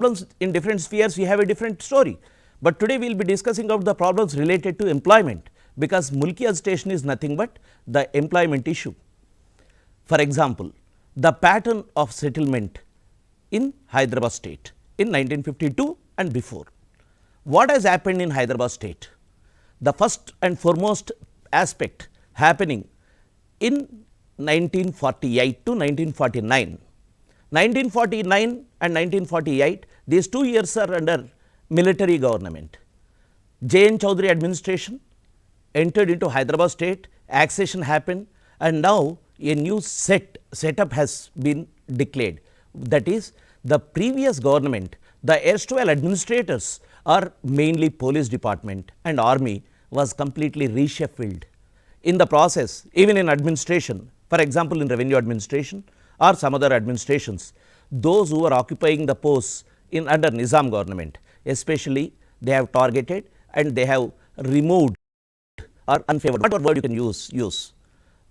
problems in different spheres, we have a different story. But today we will be discussing about the problems related to employment, because Mulki agitation is nothing but the employment issue. For example, the pattern of settlement in Hyderabad state in 1952 and before. What has happened in Hyderabad state? The first and foremost aspect happening in 1948 to 1949. 1949 and 1948, these 2 years are under military government. J.N. Chaudhary administration entered into Hyderabad state, accession happened, and now a new setup has been declared. That is, the previous government, the erstwhile administrators are mainly police department and army was completely reshuffled. In the process, even in administration, for example, in revenue administration or some other administrations, those who are occupying the posts in under Nizam government, especially they have targeted and they have removed or unfavored, whatever word you can use.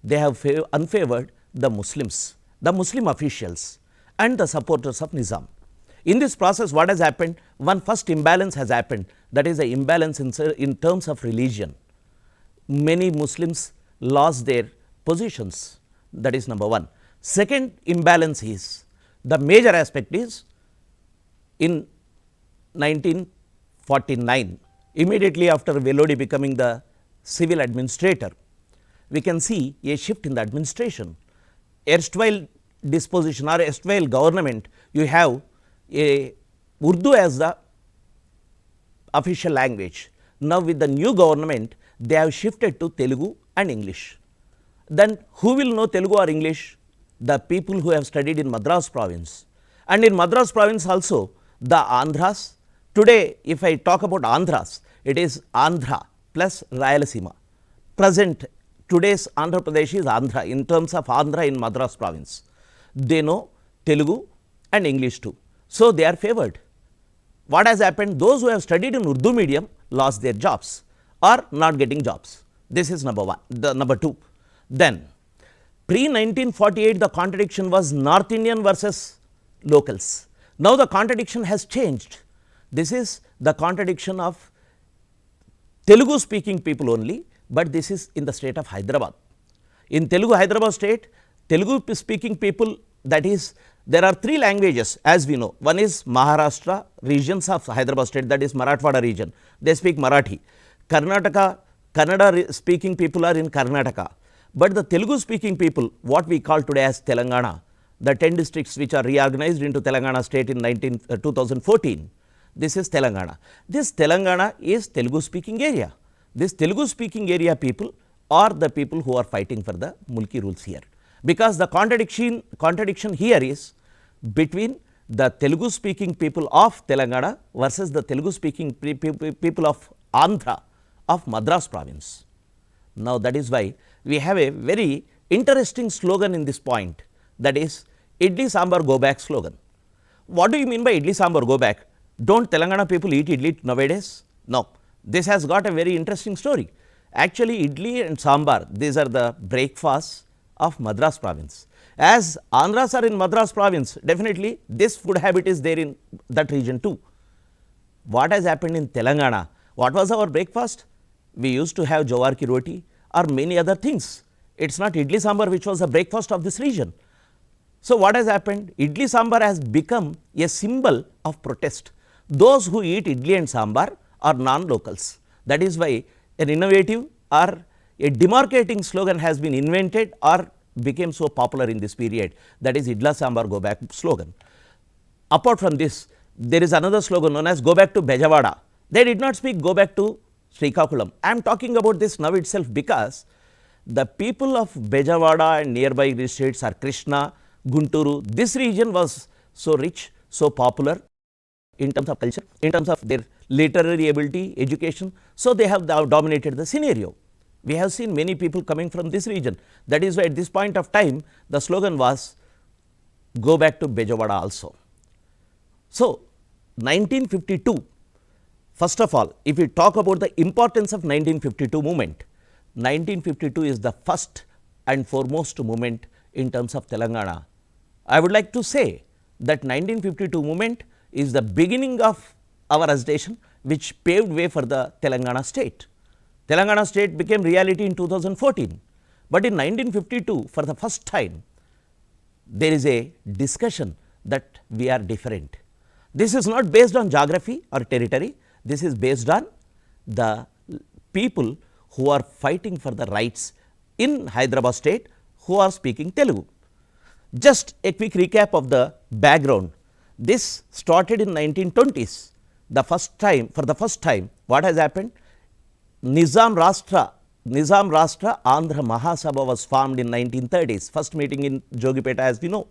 They have unfavored the Muslims, the Muslim officials and the supporters of Nizam. In this process, what has happened? One first imbalance has happened, that is the imbalance in terms of religion. Many Muslims lost their positions, that is number one. Second imbalance is, the major aspect is in 1949, immediately after Velodi becoming the civil administrator, we can see a shift in the administration. Erstwhile disposition or erstwhile government, you have a Urdu as the official language. Now, with the new government, they have shifted to Telugu and English. Then who will know Telugu or English? The people who have studied in Madras province. And in Madras province also, the Andhras. Today, if I talk about Andhras, it is Andhra plus Rayalaseema. Present, today's Andhra Pradesh is Andhra, in terms of Andhra in Madras province. They know Telugu and English too. So, they are favored. What has happened? Those who have studied in Urdu medium lost their jobs or not getting jobs. This is number one. The number two. Then, pre-1948, the contradiction was North Indian versus locals. Now, the contradiction has changed. This is the contradiction of Telugu speaking people only, but this is in the state of Hyderabad. In Telugu Hyderabad state, Telugu speaking people, that is, there are three languages as we know. One is Maharashtra regions of Hyderabad state, that is Marathwada region, they speak Marathi. Karnataka, Kannada speaking people are in Karnataka. But the Telugu speaking people, what we call today as Telangana, the 10 districts which are reorganized into Telangana state in 2014, this is Telangana. This Telangana is Telugu speaking area. This Telugu speaking area people are the people who are fighting for the Mulki rules here. Because the contradiction here is between the Telugu speaking people of Telangana versus the Telugu speaking people of Andhra of Madras province. Now, that is why we have a very interesting slogan in this point, that is Idli Sambar Go Back slogan. What do you mean by Idli Sambar Go Back? Don't Telangana people eat idli nowadays? No. This has got a very interesting story. Actually, idli and sambar, these are the breakfasts of Madras province. As Andhras are in Madras province, definitely this food habit is there in that region too. What has happened in Telangana? What was our breakfast? We used to have jawar ki roti or many other things. It is not idli sambar which was the breakfast of this region. So, what has happened? Idli sambar has become a symbol of protest. Those who eat idli and sambar are non-locals. That is why an innovative or a demarcating slogan has been invented or became so popular in this period, that is Idla Sambar Go Back slogan. Apart from this, there is another slogan known as Go Back to Bejawada. They did not speak Go Back to Srikakulam. I am talking about this now itself because the people of Bejawada and nearby states are Krishna, Gunturu. This region was so rich, so popular in terms of culture, in terms of their literary ability, education. So, they have dominated the scenario. We have seen many people coming from this region. That is why at this point of time, the slogan was Go Back to Bejawada also. So, 1952, first of all, if we talk about the importance of 1952 movement, 1952 is the first and foremost movement in terms of Telangana. I would like to say that 1952 movement is the beginning of our agitation, which paved way for the Telangana state. Telangana state became reality in 2014, but in 1952 for the first time there is a discussion that we are different. This is not based on geography or territory, this is based on the people who are fighting for the rights in Hyderabad state who are speaking Telugu. Just a quick recap of the background. This started in 1920s. The first time, for the first time, what has happened? Nizam Rashtra Andhra Mahasabha was formed in 1930s, first meeting in Jogipeta as we know.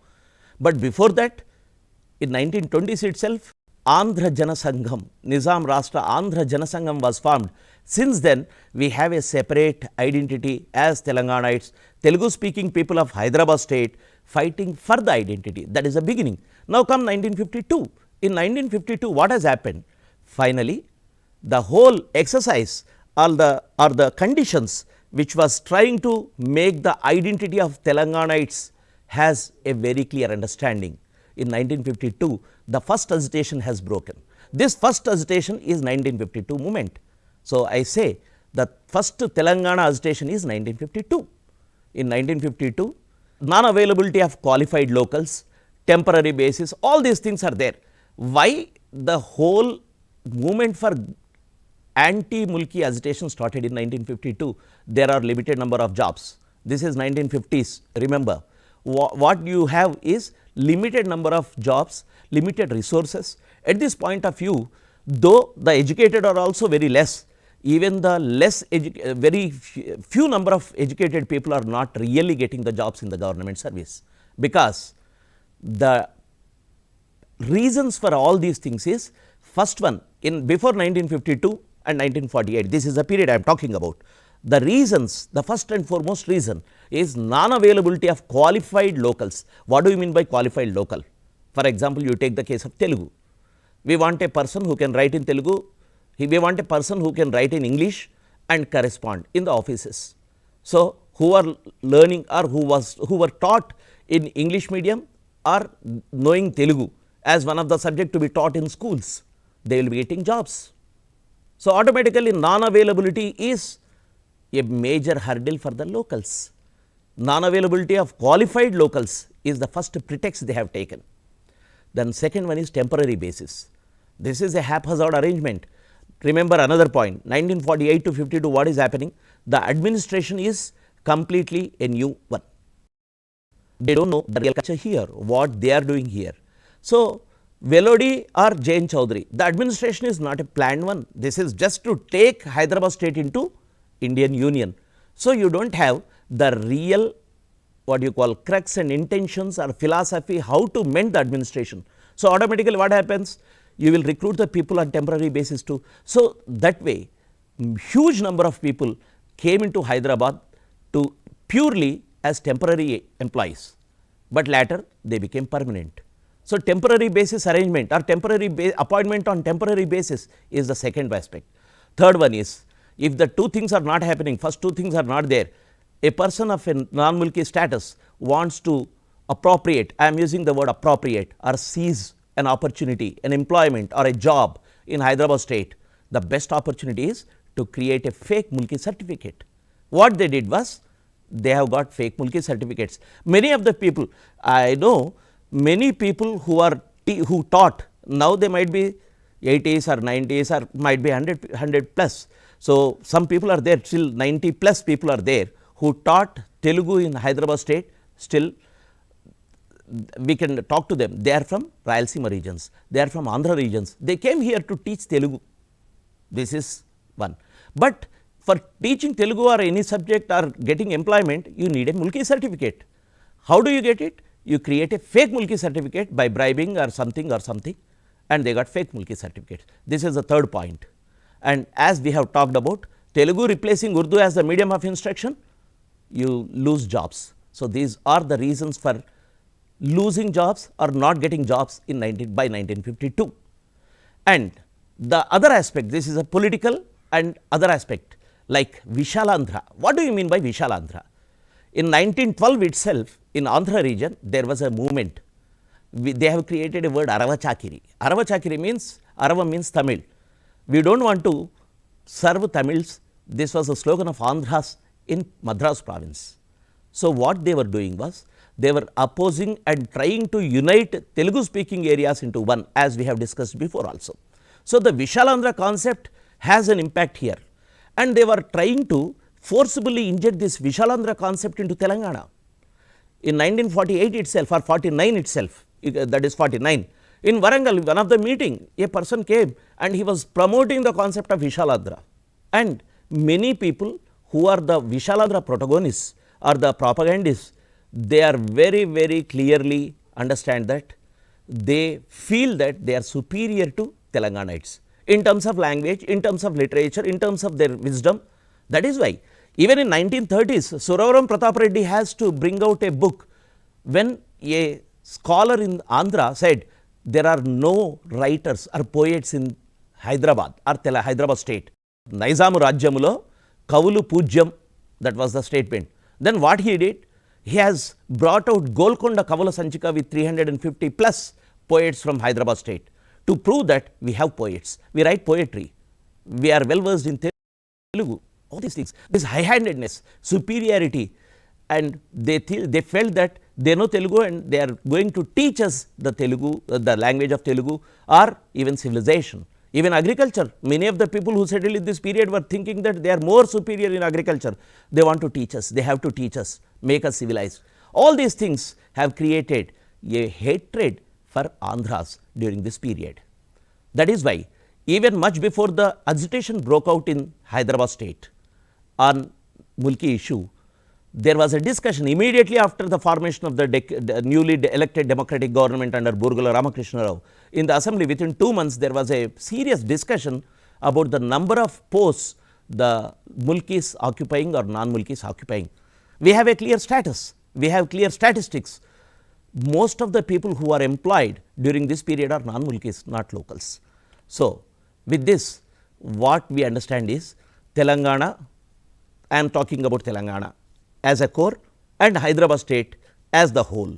But before that, in 1920s itself, Andhra Janasangham, Nizam Rashtra Andhra Janasangham was formed. Since then, we have a separate identity as Telanganites, Telugu speaking people of Hyderabad state fighting for the identity. That is the beginning. Now come 1952. In 1952, what has happened? Finally, the whole exercise or the conditions which was trying to make the identity of Telanganites has a very clear understanding. In 1952, the first agitation has broken. This first agitation is 1952 movement. So, I say the first Telangana agitation is 1952. In 1952, non-availability of qualified locals, temporary basis, all these things are there. Why the whole movement for anti-Mulki agitation started in 1952? There are limited number of jobs. This is 1950s, remember. What you have is limited number of jobs, limited resources. At this point of view, though the educated are also very less, even the very few number of educated people are not really getting the jobs in the government service, because the reasons for all these things is, first one, in before 1952 and 1948, this is the period I am talking about. The reasons, the first and foremost reason is non-availability of qualified locals. What do you mean by qualified local? For example, you take the case of Telugu. We want a person who can write in Telugu, we want a person who can write in English and correspond in the offices. So, who are learning or who were taught in English medium or knowing Telugu as one of the subject to be taught in schools, they will be getting jobs. So, automatically non-availability is a major hurdle for the locals. Non-availability of qualified locals is the first pretext they have taken. Then second one is temporary basis. This is a haphazard arrangement. Remember another point, 1948 to 52, what is happening? The administration is completely a new one. They don't know the real culture here, what they are doing here. So, Velodi or Jain Chaudhary, the administration is not a planned one. This is just to take Hyderabad state into Indian Union. So, you do not have the real what you call crux and intentions or philosophy how to mend the administration. So, automatically what happens? You will recruit the people on temporary basis too. So, that way huge number of people came into Hyderabad to purely as temporary employees, but later they became permanent. So, temporary basis arrangement or temporary appointment on temporary basis is the second aspect. Third one is, if the two things are not happening, first two things are not there, a person of a non-Mulki status wants to appropriate, I am using the word appropriate or seize an opportunity, an employment or a job in Hyderabad state, the best opportunity is to create a fake Mulki certificate. What they did was, they have got fake Mulki certificates. Many of the people, I know many people who taught, now they might be 80s or 90s or might be 100 plus. So, some people are there, still 90 plus people are there who taught Telugu in Hyderabad state, still we can talk to them. They are from Rayalaseema regions, they are from Andhra regions, they came here to teach Telugu. This is one. But for teaching Telugu or any subject or getting employment, you need a Mulki certificate. How do you get it? You create a fake Mulki certificate by bribing or something, and they got fake Mulki certificates. This is the third point. And as we have talked about, Telugu replacing Urdu as the medium of instruction, you lose jobs. So, these are the reasons for losing jobs or not getting jobs in by 1952. And the other aspect, this is a political and other aspect, like Vishalandhra. What do you mean by Vishalandhra? In 1912 itself, in Andhra region, there was a movement. they have created a word Arava Chakiri. Arava Chakiri means, Arava means Tamil. We don't want to serve Tamils. This was a slogan of Andhras in Madras province. So, what they were doing was, they were opposing and trying to unite Telugu speaking areas into one, as we have discussed before also. So, the Vishalandhra concept has an impact here, and they were trying to forcibly inject this Vishalandhra concept into Telangana. In 1948 itself, or 49 itself, that is 49, in Warangal, one of the meeting, a person came and he was promoting the concept of Vishalandhra, and many people who are the Vishalandhra protagonists or the propagandists, they are very clearly understand that they feel that they are superior to Telanganites in terms of language, in terms of literature, in terms of their wisdom. That is why even in 1930s, Suravaram Pratap Reddy has to bring out a book when a scholar in Andhra said there are no writers or poets in Hyderabad or Hyderabad state. Naizamu Rajyamulo Kavulu Pujyam, that was the statement. Then what he did? He has brought out Golconda Kavala Sanchika with 350 plus poets from Hyderabad state to prove that we have poets, we write poetry, we are well versed in Telugu, all these things, this high-handedness, superiority, and they felt that they know Telugu and they are going to teach us the Telugu, the language of Telugu, or even civilization. Even agriculture, many of the people who settled in this period were thinking that they are more superior in agriculture. They want to teach us, they have to teach us, make us civilized. All these things have created a hatred for Andhras during this period. That is why even much before the agitation broke out in Hyderabad state on Mulki issue, there was a discussion immediately after the formation of the newly elected democratic government under Burgala Ramakrishna Rao. In the assembly, within 2 months, there was a serious discussion about the number of posts the Mulkis occupying or non-Mulkis occupying. We have a clear status, we have clear statistics. Most of the people who are employed during this period are non-Mulkis, not locals. So, with this, what we understand is Telangana, I am talking about Telangana as a core and Hyderabad state as the whole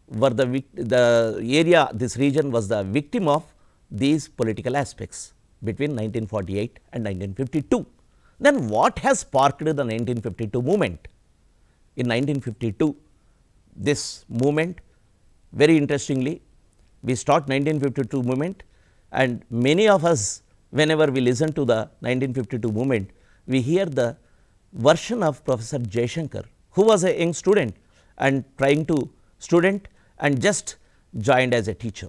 were the area, this region was the victim of these political aspects between 1948 and 1952. Then what has sparked the 1952 movement? In 1952, this movement, very interestingly, we start 1952 movement, and many of us, whenever we listen to the 1952 movement, we hear the version of Professor Jaishankar, who was a young student and trying to student and just joined as a teacher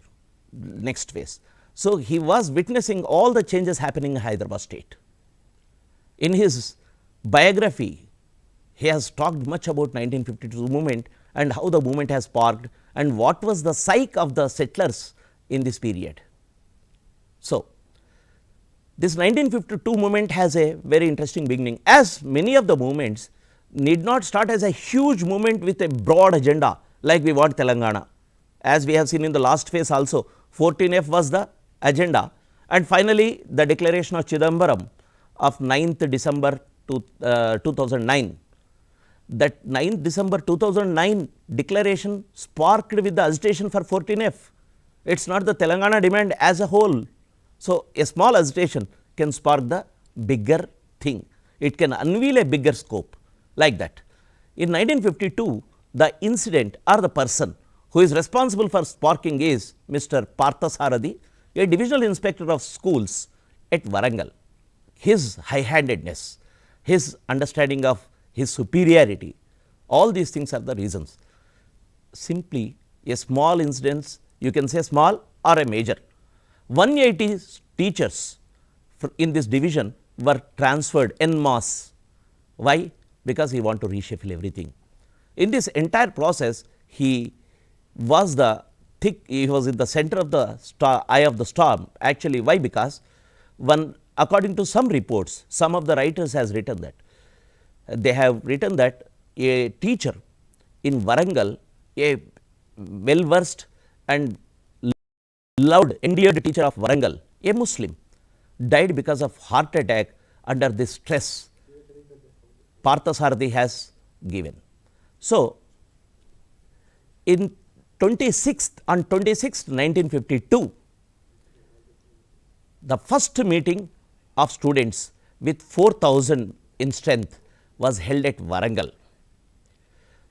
next phase. So, he was witnessing all the changes happening in Hyderabad state. In his biography, he has talked much about 1952 movement and how the movement has sparked and what was the psyche of the settlers in this period. So, this 1952 movement has a very interesting beginning, as many of the movements need not start as a huge movement with a broad agenda like we want Telangana. As we have seen in the last phase also, 14F was the agenda, and finally, the declaration of Chidambaram of 9th December 2009. That 9th December 2009 declaration sparked with the agitation for 14F. It is not the Telangana demand as a whole. So, a small agitation can spark the bigger thing. It can unveil a bigger scope like that. In 1952, the incident or the person who is responsible for sparking is Mr. Parthasarathi, a divisional inspector of schools at Warangal. His high-handedness, his understanding of his superiority, all these things are the reasons. Simply a small incident, you can say small or a major. 180 teachers in this division were transferred en masse. Why? Because he want to reshuffle everything. In this entire process, he was he was in the center of the eye of the storm. Actually, why? Because according to some reports, some of the writers has written that they have written that a teacher in Warangal, a well versed and loved endeared teacher of Warangal, a Muslim, died because of heart attack under this stress Parthasarathi has given. So, in 26th 1952, the first meeting of students with 4,000 in strength was held at Warangal.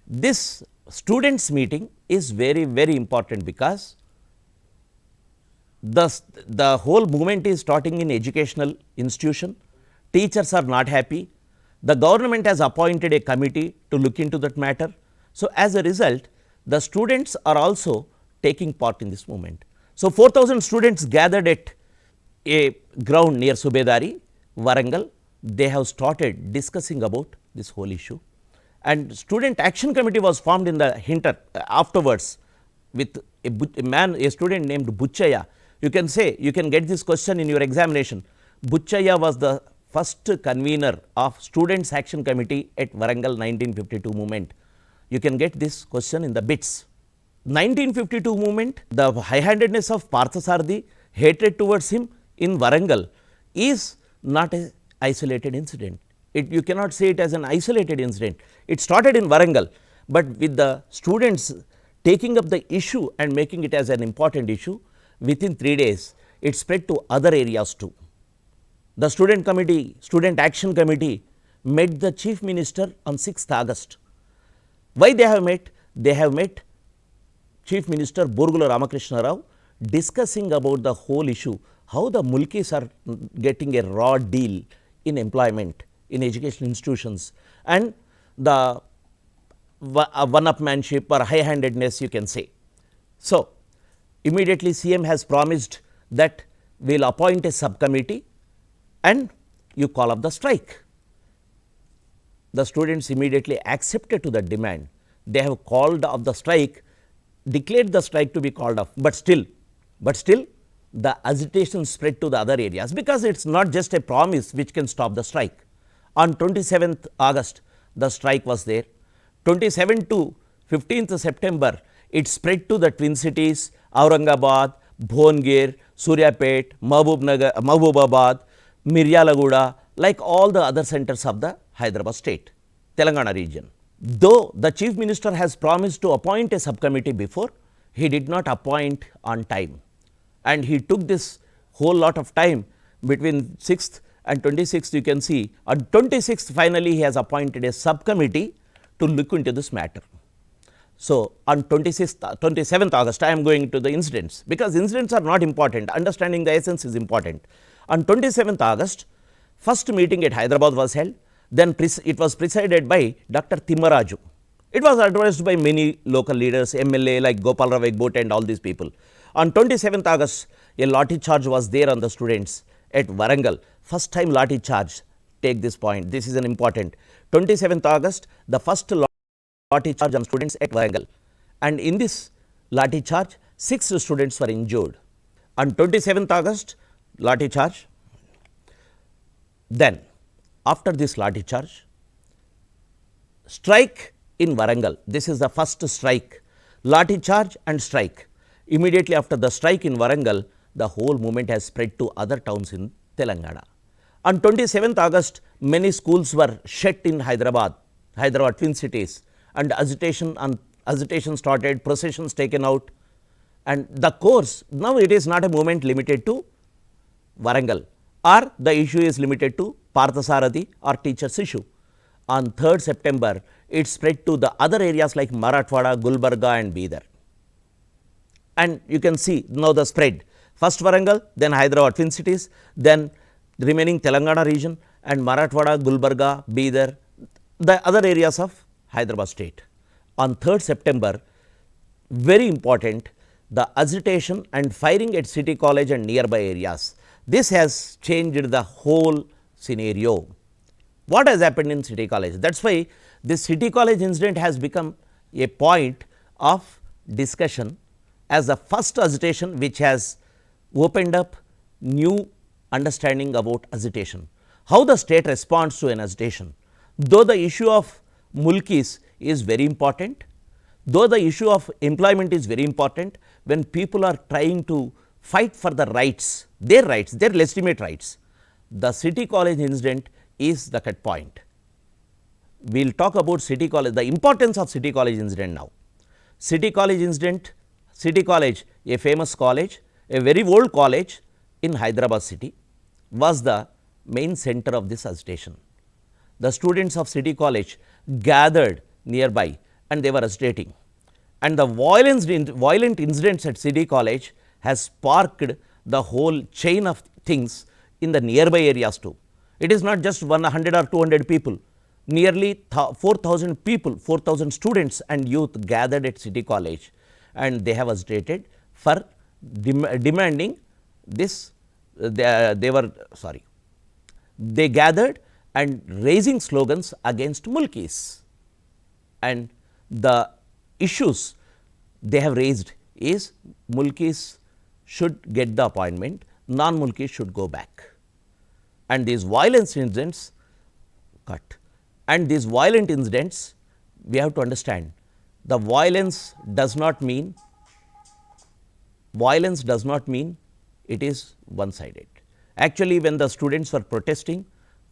This students meeting is very, very important because the whole movement is starting in educational institution. Teachers are not happy. The government has appointed a committee to look into that matter. So, as a result, the students are also taking part in this movement. So, 4,000 students gathered at a ground near Subedari, Warangal. They have started discussing about this whole issue, and student action committee was formed in the hinter afterwards with a student named Buchaya. You can say, you can get this question in your examination. Buchaya was the first convener of students action committee at Warangal 1952 movement. You can get this question in the bits. 1952 movement, the high-handedness of Parthasarathi, hatred towards him in Warangal is not an isolated incident. You cannot say it as an isolated incident. It started in Warangal, but with the students taking up the issue and making it as an important issue, within 3 days, it spread to other areas too. The student committee, student action committee met the chief minister on 6th August. Why they have met? They have met Chief Minister Borgula Ramakrishna Rao discussing about the whole issue, how the Mulkis are getting a raw deal in employment in educational institutions, and the one-upmanship or high-handedness you can say. So, immediately CM has promised that we will appoint a subcommittee and you call up the strike. The students immediately accepted to the demand. They have called off the strike, declared the strike to be called off, but still the agitation spread to the other areas, because it is not just a promise which can stop the strike. On 27th August, the strike was there. 27th to 15th September, it spread to the twin cities, Aurangabad, Bhongir, Suryapet, Mahbubabad, Miryalaguda, like all the other centers of the Hyderabad state, Telangana region. Though the chief minister has promised to appoint a subcommittee before, he did not appoint on time, and he took this whole lot of time between 6th and 26th. You can see on 26th finally he has appointed a subcommittee to look into this matter. So, on 27th August, I am going to the incidents, because incidents are not important, understanding the essence is important. On 27th August, first meeting at Hyderabad was held, then it was presided by Dr. Timmaraju. It was addressed by many local leaders, MLA like Gopal Rao Egbot and all these people. On 27th August, a lathi charge was there on the students at Warangal. First time lathi charge, take this point, this is an important. 27th August, the first lathi charge on students at Warangal, and in this lathi charge, 6 students were injured. On 27th August, lathi charge. Then, after this lathi charge, strike in Warangal. This is the first strike, lathi charge and strike. Immediately after the strike in Warangal, the whole movement has spread to other towns in Telangana. On 27th August, many schools were shut in Hyderabad twin cities, and agitation started, processions taken out, and the course, now it is not a movement limited to Warangal, or the issue is limited to Parthasarathi or teachers issue. On 3rd September, it spread to the other areas like Marathwada, Gulbarga and Bidar. And you can see now the spread, first Warangal, then Hyderabad twin cities, then the remaining Telangana region, and Marathwada, Gulbarga, Bidar, the other areas of Hyderabad state. On 3rd September, very important, the agitation and firing at City College and nearby areas. This has changed the whole scenario. What has happened in City College? That is why this City College incident has become a point of discussion as the first agitation which has opened up new understanding about agitation. How the state responds to an agitation. Though the issue of Mulkis is very important, though the issue of employment is very important, when people are trying to fight for the rights, their legitimate rights, the City College incident is the cut point. We will talk about City College, the importance of City College incident now. City College incident City College, a famous college, a very old college in Hyderabad city, was the main center of this agitation. The students of City College gathered nearby and they were agitating. And the violent incidents at City College has sparked the whole chain of things in the nearby areas too. It is not just 100 or 200 people, nearly 4,000 people, 4,000 students and youth gathered at City College, and they have agitated for demanding this. They gathered and raising slogans against Mulkis, and the issues they have raised is Mulkis should get the appointment, non-Mulkis should go back. And these violent incidents we have to understand, the violence does not mean it is one-sided. Actually, when the students were protesting,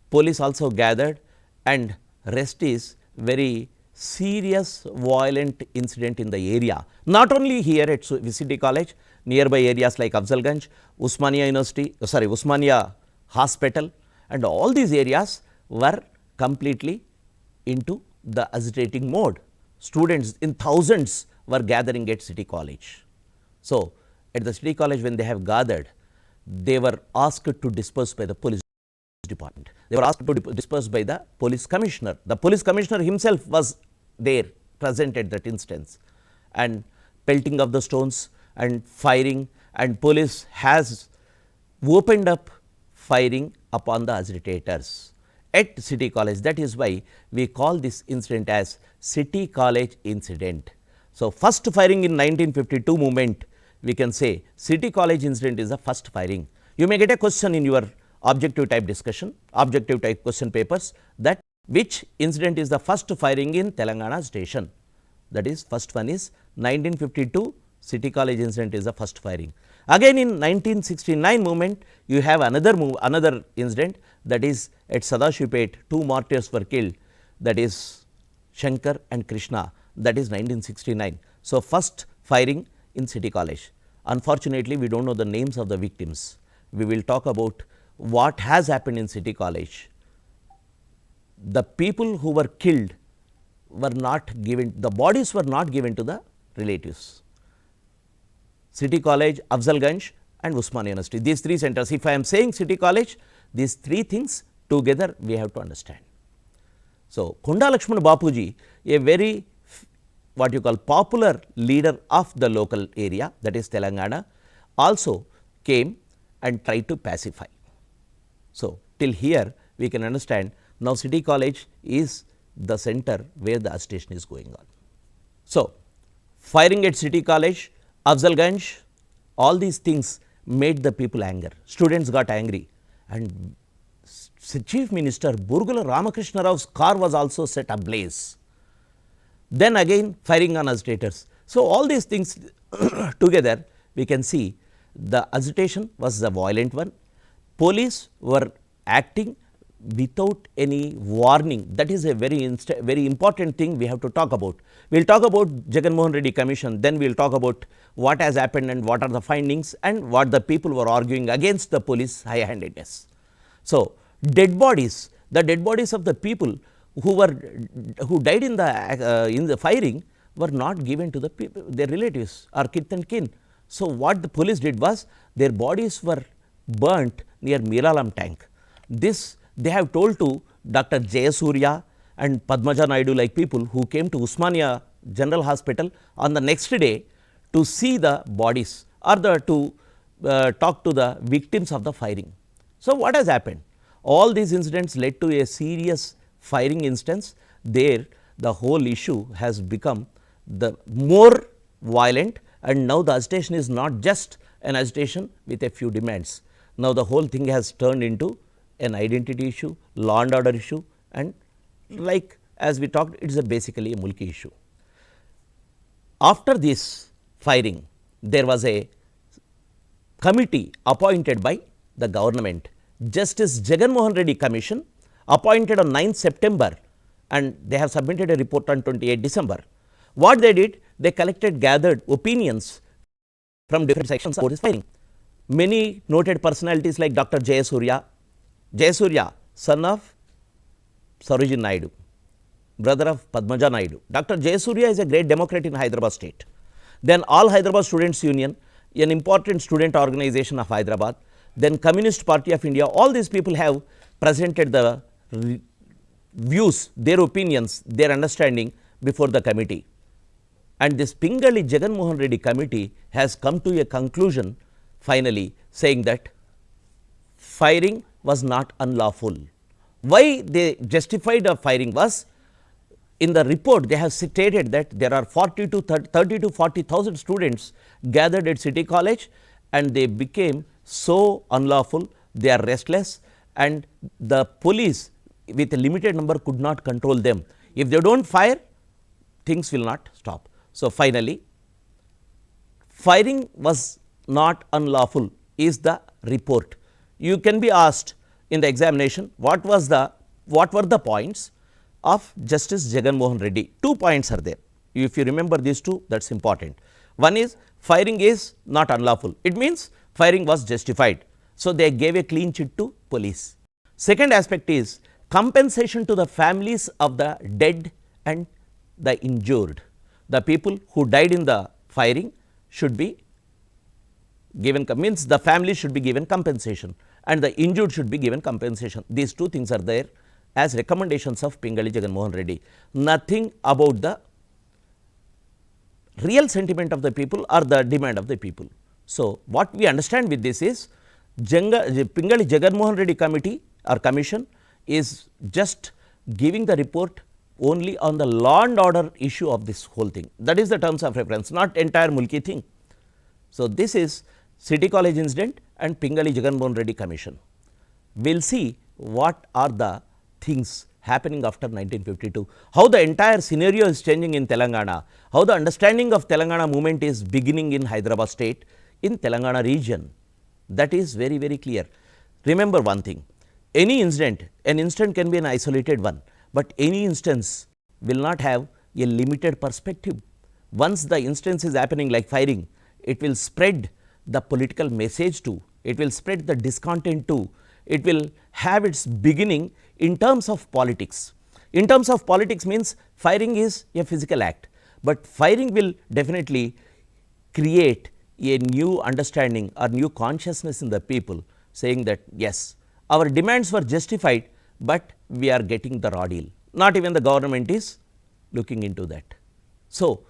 police also gathered, and rest is very serious violent incident in the area. Not only here at City College, nearby areas like Afzalganj, Usmania Hospital, and all these areas were completely into the agitating mode. Students in thousands were gathering at City College. So, at the City College, when they have gathered, they were asked to disperse by the police department. They were asked to disperse by the police commissioner. The police commissioner himself was there, present at that instance, and pelting of the stones and firing, and police has opened up firing upon the agitators at City College. That is why we call this incident as City College incident. So, first firing in 1952 movement, we can say City College incident is the first firing. You may get a question in your objective type discussion, objective type question papers, that which incident is the first firing in Telangana station. That is, first one is 1952 City College incident is the first firing. Again in 1969 movement, you have another incident, that is at Sadashivpet, 2 martyrs were killed, that is Shankar and Krishna, that is 1969. So, first firing in City College. Unfortunately, we do not know the names of the victims. We will talk about what has happened in City College. The people who were killed were not given, the bodies were not given to the relatives. City College, Afzalganj and Usmania University, these 3 centers. If I am saying City College, these 3 things together we have to understand. So, Konda Lakshman Bapuji, a very what you call popular leader of the local area, that is Telangana, also came and tried to pacify. So, till here we can understand, now City College is the center where the agitation is going on. So, firing at City College, Afzalganj, all these things made the people anger. Students got angry, and Chief Minister Burgula Ramakrishna Rao's car was also set ablaze. Then again firing on agitators. So, all these things together we can see the agitation was a violent one. Police were acting without any warning. That is a very important thing we have to talk about. We will talk about Jagan Mohan Reddy Commission, then we will talk about what has happened and what are the findings and what the people were arguing against the police high-handedness. So, dead bodies, the dead bodies of the people who died in the firing were not given to the people, their relatives or kith and kin. So, what the police did was, their bodies were burnt near Miralam tank. This they have told to Dr. Jayasuriya and Padmaja Naidu like people who came to Usmania General Hospital on the next day to see the bodies or to talk to the victims of the firing. So, what has happened? All these incidents led to a serious firing instance. There the whole issue has become the more violent, and now the agitation is not just an agitation with a few demands. Now, the whole thing has turned into an identity issue, law and order issue, and like as we talked, it is basically a Mulki issue. After this firing, there was a committee appointed by the government, Justice Jagan Mohan Reddy Commission, appointed on 9th September, and they have submitted a report on 28 December. What they did, they gathered opinions from different sections about this firing. Many noted personalities like Dr. Jayasuriya, son of Sarojini Naidu, brother of Padmaja Naidu. Dr. Jayasuriya is a great Democrat in Hyderabad state. Then All Hyderabad Students Union, an important student organization of Hyderabad. Then Communist Party of India. All these people have presented the views, their opinions, their understanding before the committee. And this Pingali Jagan Mohan Reddy committee has come to a conclusion finally saying that firing was not unlawful. Why they justified the firing was, in the report they have stated that there are 30 to 40,000 students gathered at City College and they became so unlawful, they are restless and the police with a limited number could not control them. If they do not fire, things will not stop. So, finally, firing was not unlawful is the report. You can be asked in the examination what were the points of Justice Jagan Mohan Reddy. 2 points are there. If you remember these two, that is important. One is firing is not unlawful. It means firing was justified. So, they gave a clean chit to police. Second aspect is compensation to the families of the dead and the injured. The people who died in the firing should be given, means the family should be given compensation and the injured should be given compensation. These two things are there as recommendations of Pingali Jagan Mohan Reddy. Nothing about the real sentiment of the people or the demand of the people. So, what we understand with this is Pingali Jagan Mohan Reddy committee or commission is just giving the report only on the law and order issue of this whole thing. That is the terms of reference, not entire Mulki thing. So, this is City College incident and Pingali Jagan Mohan Reddy commission. We will see what are the things happening after 1952, how the entire scenario is changing in Telangana, how the understanding of Telangana movement is beginning in Hyderabad state, in Telangana region. That is very, very clear. Remember one thing, any incident, an incident can be an isolated one, but any instance will not have a limited perspective. Once the instance is happening like firing, it will spread the political message too, it will spread the discontent too, it will have its beginning in terms of politics. In terms of politics means firing is a physical act, but firing will definitely create a new understanding or new consciousness in the people saying that yes, our demands were justified, but we are getting the raw deal. Not even the government is looking into that. So,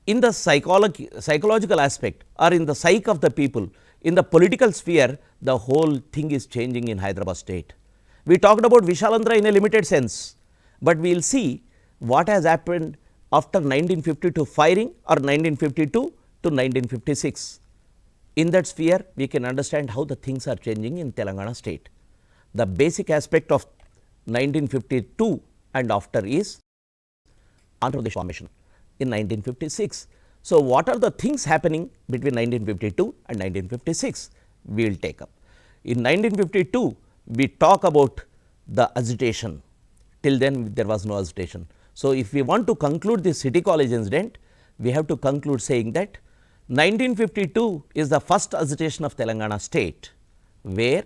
in the psychological aspect or in the psyche of the people, in the political sphere, the whole thing is changing in Hyderabad state. We talked about Vishalandra in a limited sense, but we will see what has happened after 1952 firing or 1952 to 1956. In that sphere, we can understand how the things are changing in Telangana state. The basic aspect of 1952 and after is Andhra Pradesh formation in 1956. So, what are the things happening between 1952 and 1956? We will take up. In 1952, we talk about the agitation. Till then, there was no agitation. So, if we want to conclude this City College incident, we have to conclude saying that 1952 is the first agitation of Telangana state, where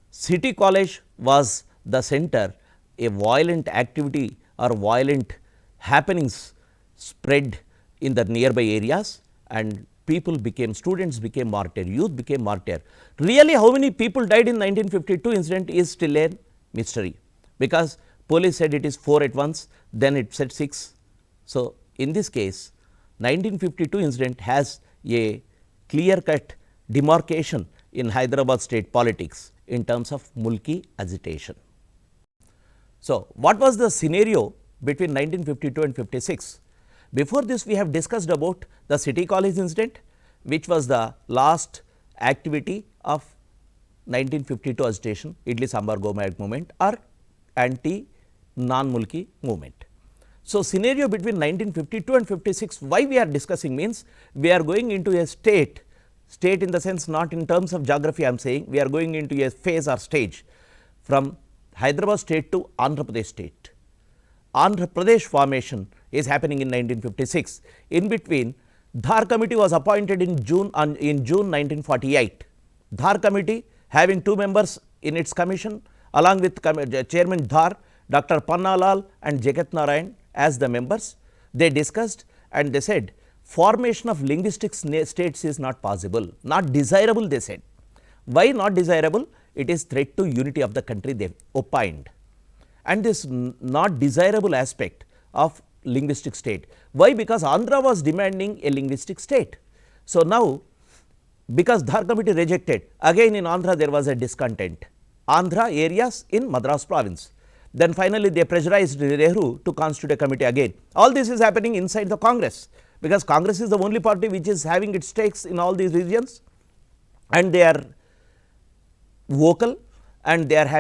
City College was the center, a violent activity or violent happenings spread in the nearby areas and people became, students became martyr, youth became martyr. Really how many people died in 1952 incident is still a mystery, because police said it is 4 at once, then it said 6. So, in this case 1952 incident has a clear cut demarcation in Hyderabad state politics in terms of Mulki agitation. So, what was the scenario between 1952 and 56? Before this, we have discussed about the City College incident, which was the last activity of 1952 agitation, Idli Sambar Government movement or anti non-Mulki movement. So, scenario between 1952 and 56, why we are discussing means, we are going into a state in the sense not in terms of geography I am saying, we are going into a phase or stage from Hyderabad state to Andhra Pradesh state. Andhra Pradesh formation is happening in 1956. In between, Dhar committee was appointed in June 1948. Dhar committee having 2 members in its commission along with Chairman Dhar, Dr. Pannalal and Jagat Narayan as the members. They discussed and they said formation of linguistic states is not possible, not desirable they said. Why not desirable? It is threat to unity of the country they opined. And this not desirable aspect of linguistic state. Why? Because Andhra was demanding a linguistic state. So now because Dhar committee rejected, again in Andhra there was a discontent. Andhra areas in Madras province. Then finally they pressurized Nehru to constitute a committee again. All this is happening inside the Congress, because Congress is the only party which is having its stakes in all these regions, and they are vocal and they are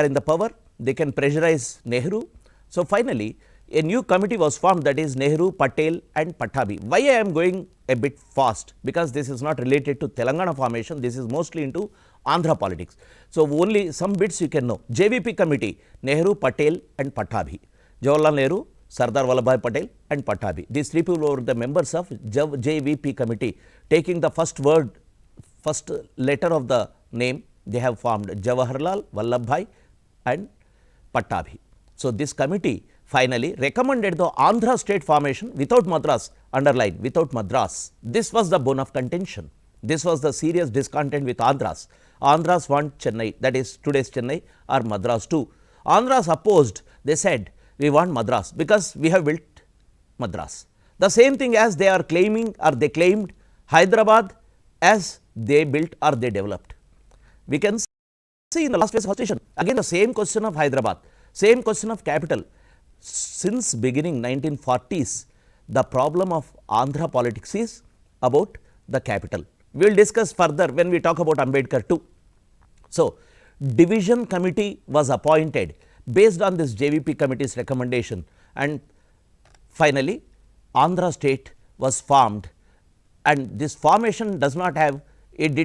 in the power. They can pressurize Nehru. So finally a new committee was formed, that is Nehru, Patel and Pattabhi. Why I am going a bit fast? Because this is not related to Telangana formation, this is mostly into Andhra politics. So only some bits you can know. JVP committee, Nehru, Patel and Pattabhi. Jawaharlal Nehru, Sardar Vallabhbhai Patel and Pattabhi. These 3 people were the members of JVP committee. Taking the first letter of the name, they have formed Jawaharlal, Vallabhbhai and Pattabhi. So this committee finally recommended the Andhra state formation without Madras, underline without Madras. This was the bone of contention. This was the serious discontent with Andhras. Andhras want Chennai, that is today's Chennai, or Madras too. Andhras opposed, they said we want Madras because we have built Madras. The same thing as they are claiming, or they claimed Hyderabad as they built or they developed. We can see in the last phase constitution again the same question of Hyderabad, same question of capital. Since beginning 1940s, the problem of Andhra politics is about the capital. We will discuss further when we talk about Ambedkar too. So division committee was appointed based on this JVP committee's recommendation, and finally Andhra state was formed. And this formation did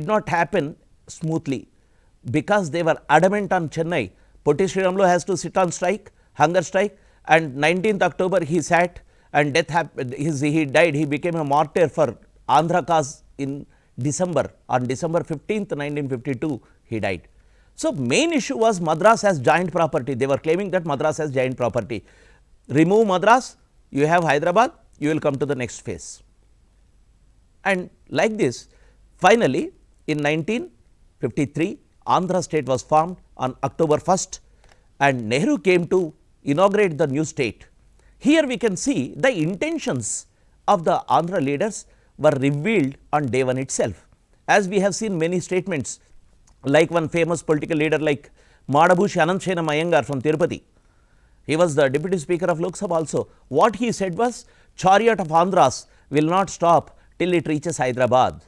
not happen smoothly, because they were adamant on Chennai. Potti Sriramulu has to sit on strike, hunger strike, and 19th October he sat and death happened. He died. He became a martyr for Andhra cause in December. On December 15th, 1952, he died. So main issue was Madras as joint property. They were claiming that Madras as joint property. Remove Madras, you have Hyderabad, you will come to the next phase. And like this, finally in 1953, Andhra state was formed on October 1st, and Nehru came to inaugurate the new state. Here we can see the intentions of the Andhra leaders were revealed on day 1 itself. As we have seen many statements, like one famous political leader like Madabhushi Anantshena Iyengar from Tirupati. He was the deputy speaker of Lok Sabha also. What he said was, chariot of Andhras will not stop till it reaches Hyderabad.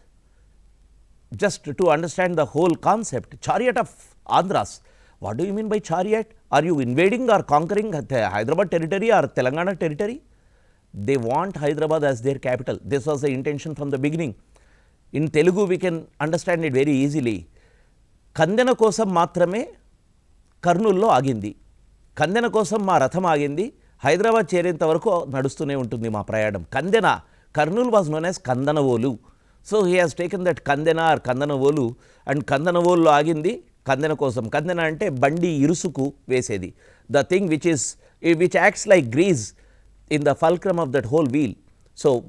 Just to understand the whole concept, chariot of Andhras. What do you mean by chariot? Are you invading or conquering Hyderabad territory or Telangana territory? They want Hyderabad as their capital. This was the intention from the beginning. In Telugu, we can understand it very easily. Kandena kosam matrame Karnullo agindi. Kandena kosam ma ratham agindi. Hyderabad cherenta varaku nadustune untundi ma prayadam. Kandena, Karnul was known as Kandanavolu. So he has taken that Kandena or Kandanavolu, and Kandanavolu agindi Kandena kosam. Kandena ante bandi irusuku vesedi. The thing which acts like grease in the fulcrum of that whole wheel. So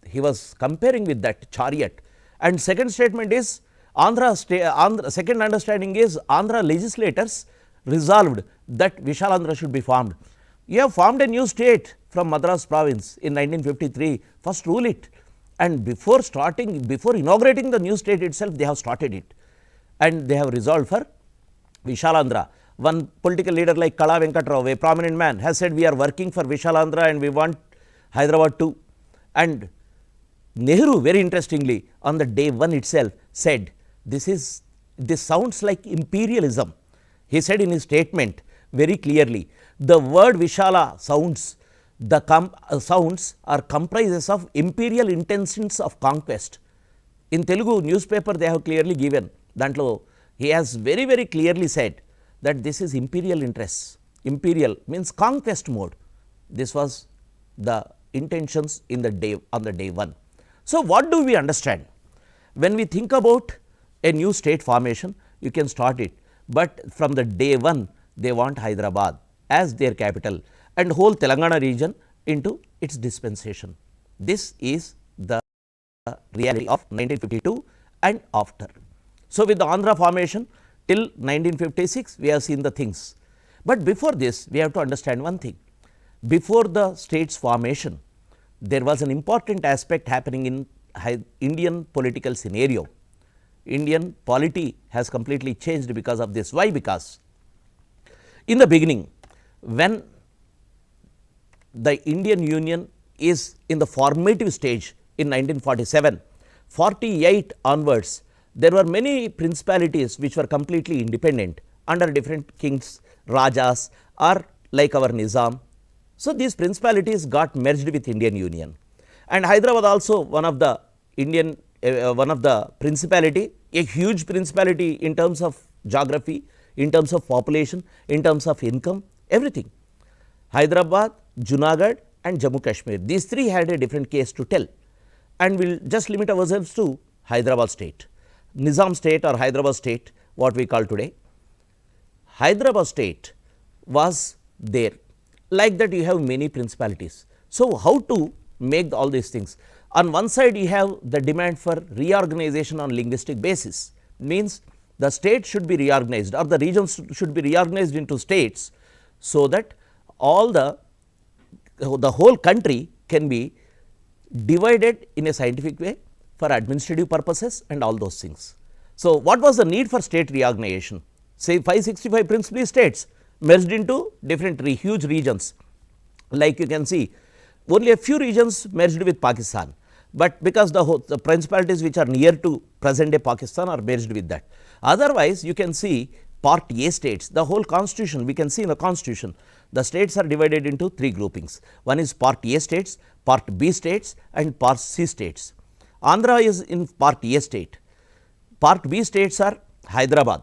he was comparing with that chariot. And second statement is, second understanding is, Andhra legislators resolved that Vishalandhra should be formed. You have formed a new state from Madras province in 1953, first rule it. And before inaugurating the new state itself, they have started it. And they have resolved for Vishalandhra. One political leader like Kala Venkatrao, a prominent man, has said we are working for Vishalandhra and we want Hyderabad too. And Nehru, very interestingly, on the day 1 itself said, this sounds like imperialism. He said in his statement very clearly, the word Vishala sounds are comprises of imperial intentions of conquest. In Telugu newspaper, they have clearly given, Dantlo, he has very, very clearly said that this is imperial interests. Imperial means conquest mode. This was the intentions on the day 1. So, what do we understand? When we think about a new state formation, you can start it, but from the day one they want Hyderabad as their capital and whole Telangana region into its dispensation. This is the reality of 1952 and after. So, with the Andhra formation till 1956 we have seen the things, but before this we have to understand one thing. Before the state's formation, there was an important aspect happening in Indian political scenario. Indian polity has completely changed because of this. Why? Because in the beginning, when the Indian Union is in the formative stage in 1947, 48 onwards, there were many principalities which were completely independent under different kings, rajas, or like our Nizam. So, these principalities got merged with Indian Union, and Hyderabad also one of the Indian one of the principality, a huge principality in terms of geography, in terms of population, in terms of income, everything. Hyderabad, Junagadh and Jammu Kashmir, these three had a different case to tell, and we will just limit ourselves to Hyderabad state, Nizam state or Hyderabad state, what we call today. Hyderabad state was there, like that you have many principalities. So, how to make all these things? On one side you have the demand for reorganization on linguistic basis, means the state should be reorganized or the regions should be reorganized into states, so that all the whole country can be divided in a scientific way for administrative purposes and all those things. So, what was the need for state reorganization? Say 565 principally states merged into different huge regions, like you can see only a few regions merged with Pakistan, but because the principalities which are near to present day Pakistan are merged with that. Otherwise, you can see part A states, the whole constitution, we can see in the constitution, the states are divided into three groupings. One is part A states, part B states and part C states. Andhra is in part A state, part B states are Hyderabad.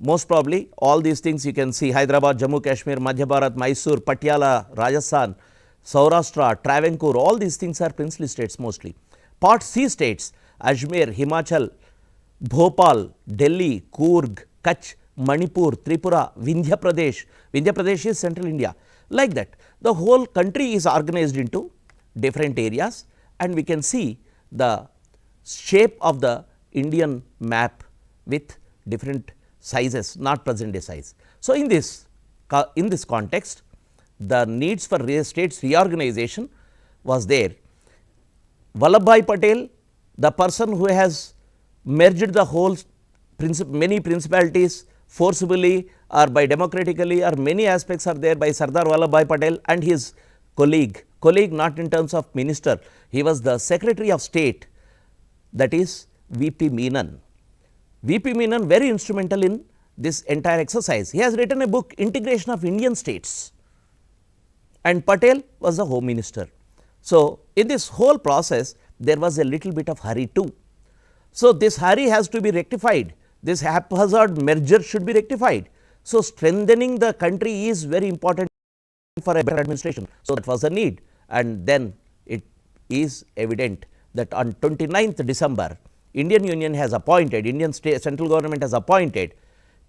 Most probably all these things you can see: Hyderabad, Jammu Kashmir, Madhya Bharat, Mysore, Patiala, Rajasthan, Saurashtra, Travancore, all these things are princely states mostly. Part C states: Ajmer, Himachal, Bhopal, Delhi, Coorg, Kutch, Manipur, Tripura, Vindhya Pradesh. Vindhya Pradesh is central India. Like that, the whole country is organized into different areas, and we can see the shape of the Indian map with different sizes, not present day size. So, in this context, the needs for states reorganization was there. Vallabhbhai Patel, the person who has merged the whole many principalities forcibly or by democratically, or many aspects are there by Sardar Vallabhbhai Patel and his colleague not in terms of minister, he was the Secretary of State, that is VP Menon. VP Menon very instrumental in this entire exercise. He has written a book, Integration of Indian States, and Patel was the Home Minister. So, in this whole process there was a little bit of hurry too. So, this hurry has to be rectified, this haphazard merger should be rectified. So, strengthening the country is very important for a better administration. So, that was the need, and then it is evident that on 29th December, Indian Union has appointed, Indian state central government has appointed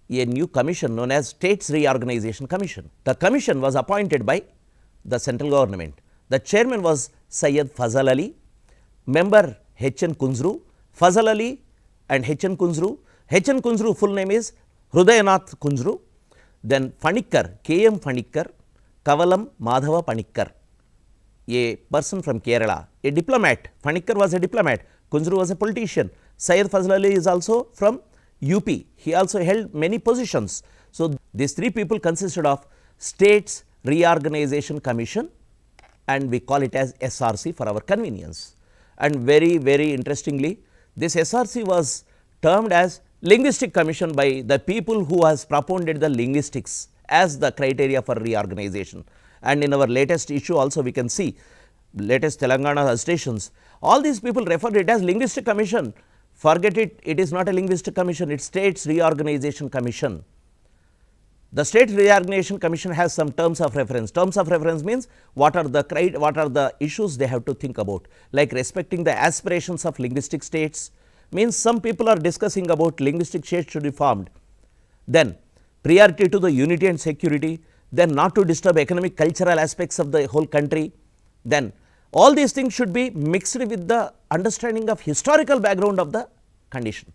a new commission known as States Reorganization Commission. The commission was appointed by the central government. The chairman was Syed Fazal Ali, member H.N. Kunzru, Fazal Ali and H.N. Kunzru. H.N. Kunzru full name is Hrudayanath Kunzru, then Panikkar, K.M. Panikkar, Kavalam Madhava Panikkar, a person from Kerala, a diplomat. Panikkar was a diplomat, Kunzru was a politician. Syed Fazal Ali is also from UP, he also held many positions. So, these three people consisted of States Reorganization Commission, and we call it as SRC for our convenience. And very, very interestingly, this SRC was termed as Linguistic Commission by the people who has propounded the linguistics as the criteria for reorganization. And in our latest issue also we can see, latest Telangana agitations, all these people referred it as Linguistic Commission. Forget it, it is not a Linguistic Commission, it is States Reorganization Commission. The State Reorganization Commission has some terms of reference. Terms of reference means what are the issues they have to think about, like respecting the aspirations of linguistic states, means some people are discussing about linguistic states should be formed. Then priority to the unity and security, then not to disturb economic cultural aspects of the whole country. Then all these things should be mixed with the understanding of historical background of the condition.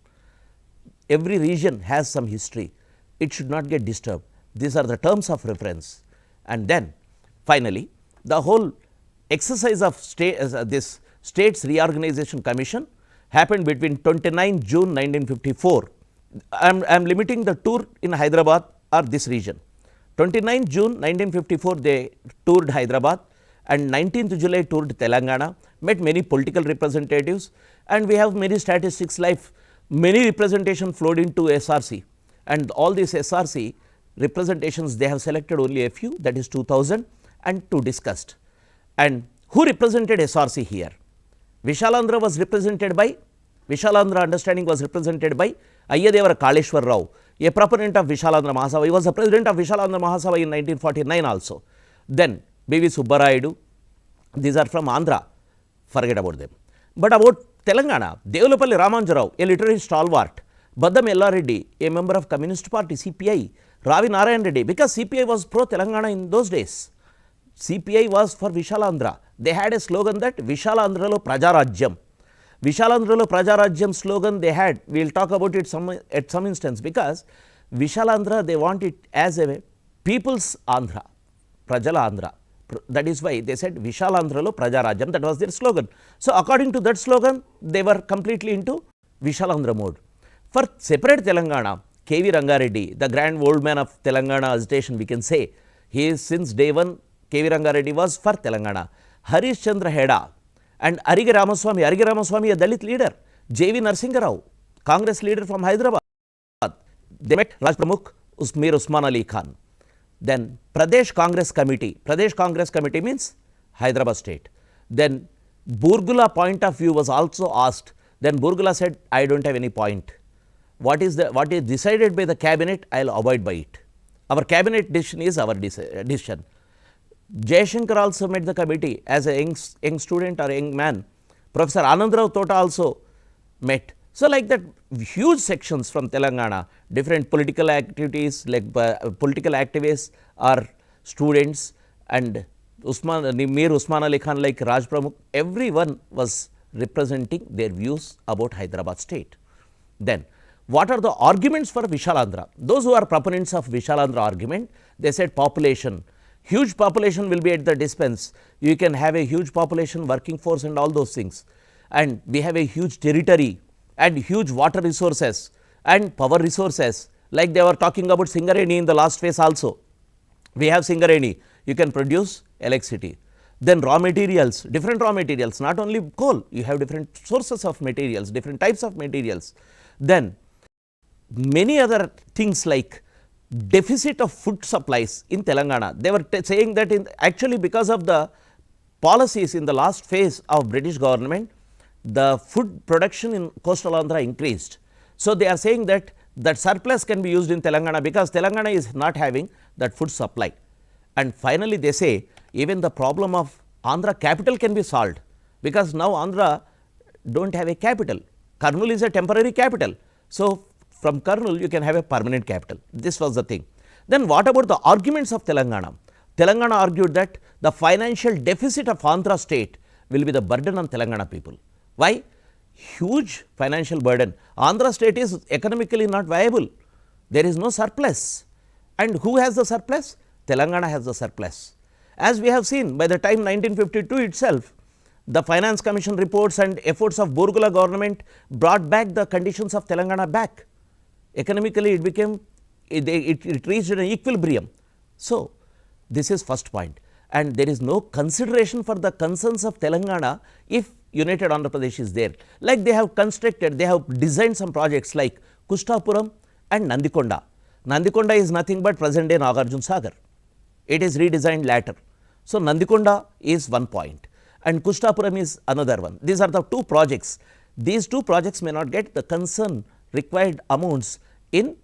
Every region has some history, it should not get disturbed. These are the terms of reference. And then finally, the whole exercise of this States Reorganization Commission happened between 29 June 1954. I am limiting the tour in Hyderabad or this region. 29 June 1954 they toured Hyderabad, and 19th July toured Telangana, met many political representatives, and we have many statistics like many representation flowed into SRC, and all these SRC representations they have selected only a few, that is 2000 and 2 discussed. And who represented SRC here? Vishalandra was represented by, Vishalandra understanding was represented by Ayyadevara Kaleshwar Rao, a proponent of Vishalandra Mahasabha. He was the president of Vishalandra Mahasabha in 1949 also. Then B.V. Subbarayudu, these are from Andhra, forget about them. But about Telangana, Devulapalli Ramanjarao, a literary stalwart, Baddam Ellareddy, a member of Communist Party, CPI, Ravi Narayan Reddy, because CPI was pro-Telangana in those days. CPI was for Vishalandra. They had a slogan that Vishalandralo Prajarajyam. Vishalandralo Prajarajyam slogan they had, we will talk about it at some instance, because Vishalandra they want it as a people's Andhra, Prajala Andhra. That is why they said Vishalandralo Prajarajyam, that was their slogan. So according to that slogan, they were completely into Vishalandra mode. For separate Telangana, K.V. Rangareddy, the grand old man of Telangana agitation, we can say, he is since day one, K.V. Rangareddy was for Telangana. Harish Chandra Heda and Arige Ramaswamy, a Dalit leader, J.V. Narsinga Rao, Congress leader from Hyderabad. They met Raj Pramukh, Mir Usman Ali Khan. Then Pradesh Congress Committee means Hyderabad state. Then Burgula point of view was also asked. Then Burgula said, I don't have any point. What is decided by the cabinet, I will abide by it. Our cabinet decision is our decision. Jayashankar also met the committee as a young student or young man. Professor Anandrao Tota also met. So like that, huge sections from Telangana, different political activities like political activists or students, and Mir Usman Ali Khan like Raj Pramukh, everyone was representing their views about Hyderabad state. Then what are the arguments for Vishalandra? Those who are proponents of Vishalandra argument, they said population. Huge population will be at the dispense. You can have a huge population, working force and all those things. And we have a huge territory and huge water resources and power resources. Like they were talking about Singareni in the last phase also. We have Singareni, you can produce electricity. Then raw materials, different raw materials, not only coal, you have different sources of materials, different types of materials. Then many other things like deficit of food supplies in Telangana. They were saying that actually because of the policies in the last phase of British government, the food production in coastal Andhra increased. So they are saying that surplus can be used in Telangana because Telangana is not having that food supply. And finally they say even the problem of Andhra capital can be solved, because now Andhra don't have a capital. Kurnool is a temporary capital. So from Kurnool you can have a permanent capital. This was the thing. Then what about the arguments of Telangana? Telangana argued that the financial deficit of Andhra state will be the burden on Telangana people. Why? Huge financial burden. Andhra state is economically not viable. There is no surplus. And who has the surplus? Telangana has the surplus. As we have seen, by the time 1952 itself, the Finance Commission reports and efforts of Burgula government brought back the conditions of Telangana back. Economically, it became, it reached an equilibrium. So this is first point. And there is no consideration for the concerns of Telangana if United Andhra Pradesh is there. Like they have constructed, they have designed some projects like Kustapuram and Nandikonda. Nandikonda is nothing but present day Nagarjuna Sagar. It is redesigned later. So Nandikonda is one point and Kustapuram is another one. These are the two projects. These two projects may not get the concern required amounts in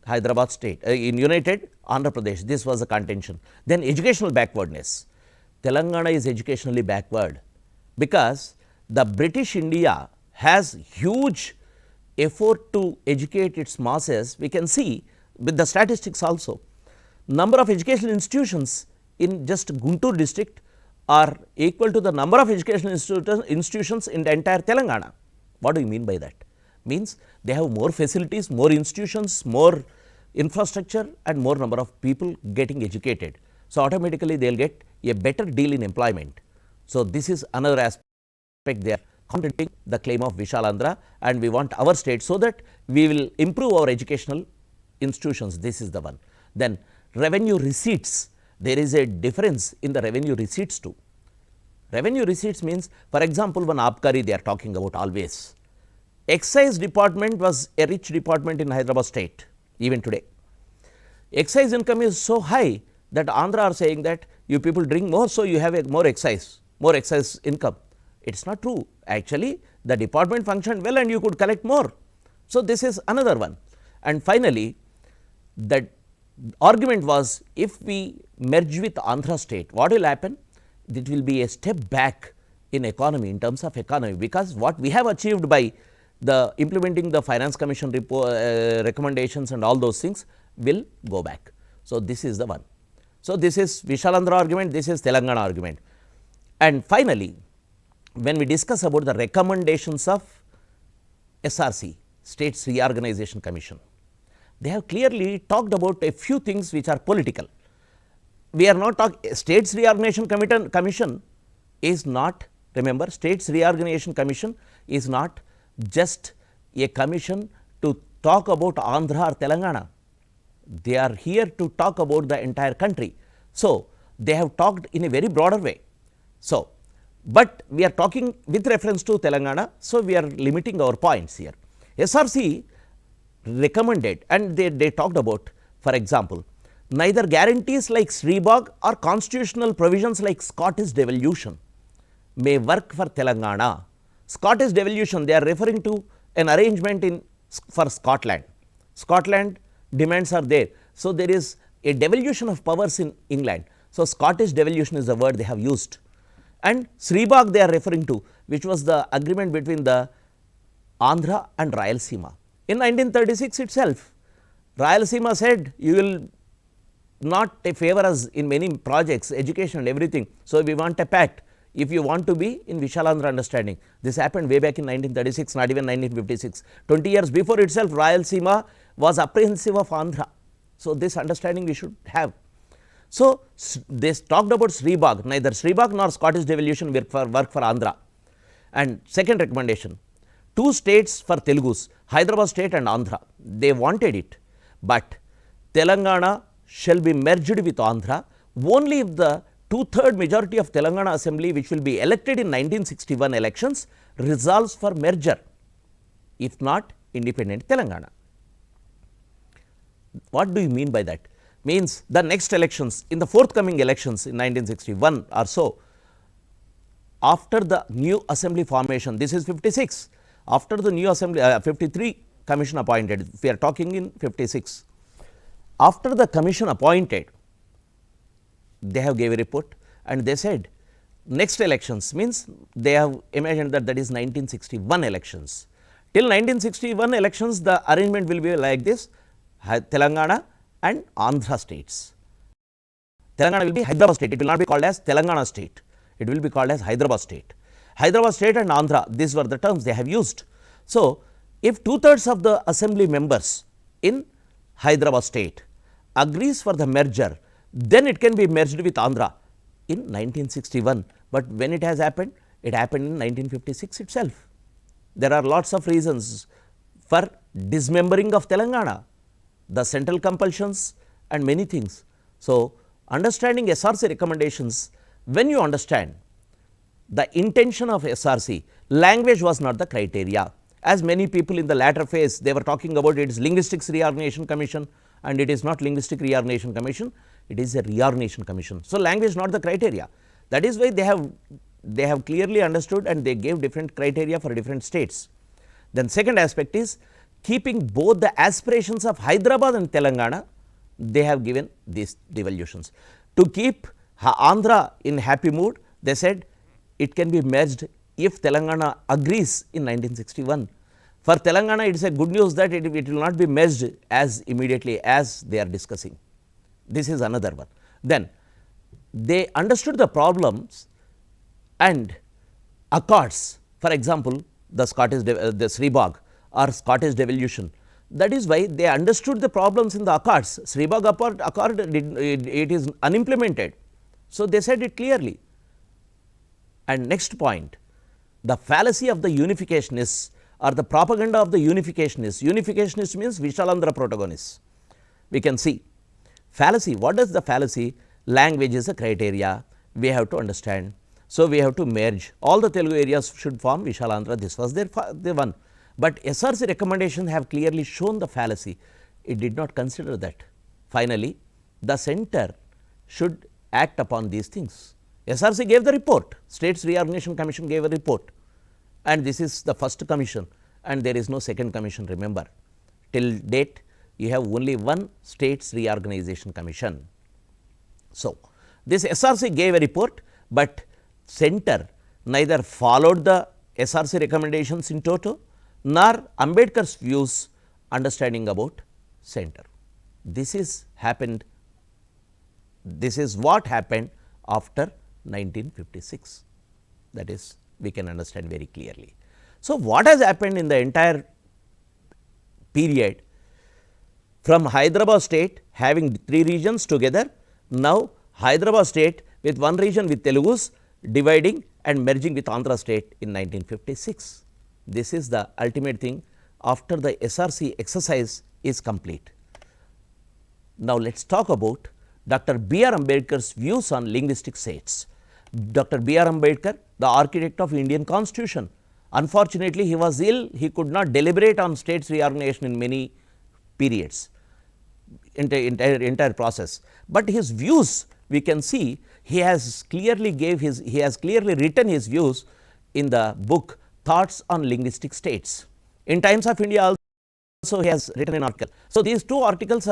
Hyderabad state, in United Andhra Pradesh, this was the contention. Then educational backwardness. Telangana is educationally backward because the British India has huge effort to educate its masses. We can see with the statistics also. Number of educational institutions in just Guntur district are equal to the number of educational institutions in the entire Telangana. What do you mean by that? Means they have more facilities, more institutions, more infrastructure and more number of people getting educated. So, automatically they will get a better deal in employment. So, this is another aspect they are contradicting the claim of Vishalandra, and we want our state so that we will improve our educational institutions. This is the one. Then revenue receipts, there is a difference in the revenue receipts too. Revenue receipts means, for example, one Abkari they are talking about always. Excise department was a rich department in Hyderabad state even today. Excise income is so high that Andhra are saying that you people drink more, so you have a more excise income. It is not true. Actually, the department functioned well and you could collect more. So, this is another one. And finally, the argument was, if we merge with Andhra state, what will happen? It will be a step back in economy, in terms of economy, because what we have achieved by the implementing the finance commission report, recommendations and all those things will go back. So, this is the one. So, this is Vishalandra argument, this is Telangana argument. And finally, when we discuss about the recommendations of SRC, States Reorganization Commission, they have clearly talked about a few things which are political. We are not talking, States Reorganization Commission is not, remember, States Reorganization Commission is not just a commission to talk about Andhra or Telangana. They are here to talk about the entire country. So, they have talked in a very broader way. So, but we are talking with reference to Telangana, so we are limiting our points here. SRC recommended, and they talked about, for example, neither guarantees like Sribag or constitutional provisions like Scottish devolution may work for Telangana. Scottish devolution, they are referring to an arrangement for Scotland. Scotland demands are there. So, there is a devolution of powers in England. So, Scottish devolution is the word they have used. And Sribag they are referring to, which was the agreement between the Andhra and Rayalaseema. In 1936 itself, Rayalaseema said, you will not favor us in many projects, education and everything. So, we want a pact if you want to be in Vishalandra understanding. This happened way back in 1936, not even 1956. 20 years before itself, Rayalaseema was apprehensive of Andhra. So, this understanding we should have. So, they talked about Sribag, neither Sribag nor Scottish devolution work for Andhra. And second recommendation, 2 states for Telugus, Hyderabad state and Andhra, they wanted it, but Telangana shall be merged with Andhra only if the 2/3 majority of Telangana assembly, which will be elected in 1961 elections, resolves for merger, if not independent Telangana. What do you mean by that? Means the next elections, in the forthcoming elections in 1961 or so, after the new assembly formation, this is 56, after the new assembly, 53 commission appointed, we are talking in 56. After the commission appointed, they have gave a report and they said next elections, means they have imagined that is 1961 elections. Till 1961 elections, the arrangement will be like this, Telangana and Andhra states. Telangana will be Hyderabad state, it will not be called as Telangana state, it will be called as Hyderabad state. Hyderabad state and Andhra, these were the terms they have used. So, if 2/3 of the assembly members in Hyderabad state agrees for the merger, then it can be merged with Andhra in 1961. But when it has happened? It happened in 1956 itself. There are lots of reasons for dismembering of Telangana, the central compulsions and many things. So, understanding SRC recommendations, when you understand the intention of SRC, language was not the criteria. As many people in the latter phase, they were talking about it is Linguistics Reorganization Commission, and it is not Linguistic Reorganization Commission, it is a Reorganization Commission. So, language not the criteria. That is why they have clearly understood and they gave different criteria for different states. Then second aspect is keeping both the aspirations of Hyderabad and Telangana they have given these devolutions. To keep Andhra in happy mood, they said it can be merged if Telangana agrees in 1961. For Telangana, it is a good news that it will not be merged as immediately as they are discussing. This is another one. Then they understood the problems and accords, for example, the Scottish, the Sribag or Scottish devolution. That is why they understood the problems in the accords. Sribag accord, it is unimplemented. So, they said it clearly. And next point, the fallacy of the unificationists or the propaganda of the unificationists. Unificationists means Vishalandra protagonists. We can see fallacy. What is the fallacy? Language is a criteria. We have to understand. So, we have to merge. All the Telugu areas should form Vishalandra. This was their one. But SRC recommendations have clearly shown the fallacy. It did not consider that. Finally, the center should act upon these things. SRC gave the report. States Reorganization Commission gave a report, and this is the first commission, and there is no second commission. Remember, till date you have only one States Reorganization Commission. So, this SRC gave a report, but center neither followed the SRC recommendations in toto, nor Ambedkar's views understanding about center. This is happened. This is what happened after 1956. That is, we can understand very clearly. So, what has happened in the entire period from Hyderabad state having 3 regions together, now Hyderabad state with 1 region with Telugus dividing and merging with Andhra state in 1956. This is the ultimate thing after the SRC exercise is complete. Now, let us talk about Dr. B.R. Ambedkar's views on linguistic states. Dr. B.R. Ambedkar, the architect of Indian Constitution. Unfortunately, he was ill, he could not deliberate on states reorganization in many periods, entire process. But his views, we can see he has clearly written his views in the book Thoughts on Linguistic States. In Times of India also he has written an article. So, these two articles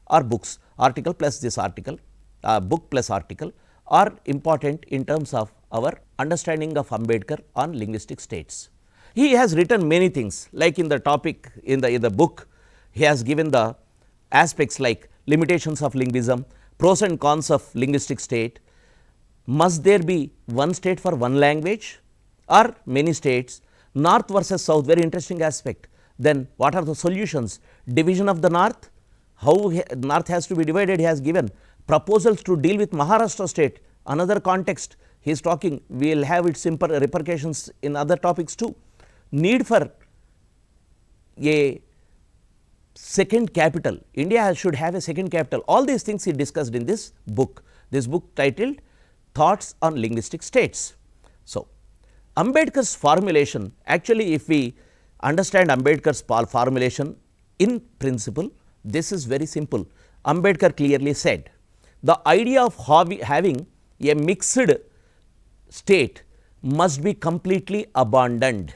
are books, article plus this article, book plus article are important in terms of our understanding of Ambedkar on linguistic states. He has written many things, like in the topic in the book, he has given the aspects like limitations of linguism, pros and cons of linguistic state, must there be one state for one language or many states, north versus south, very interesting aspect. Then what are the solutions? Division of the north, how north has to be divided, he has given. Proposals to deal with Maharashtra state, another context he is talking, we will have its repercussions in other topics too. Need for a second capital, India should have a second capital, all these things he discussed in this book titled Thoughts on Linguistic States. So, Ambedkar's formulation, actually if we understand Ambedkar's formulation in principle, this is very simple. Ambedkar clearly said, the idea of having a mixed state must be completely abandoned.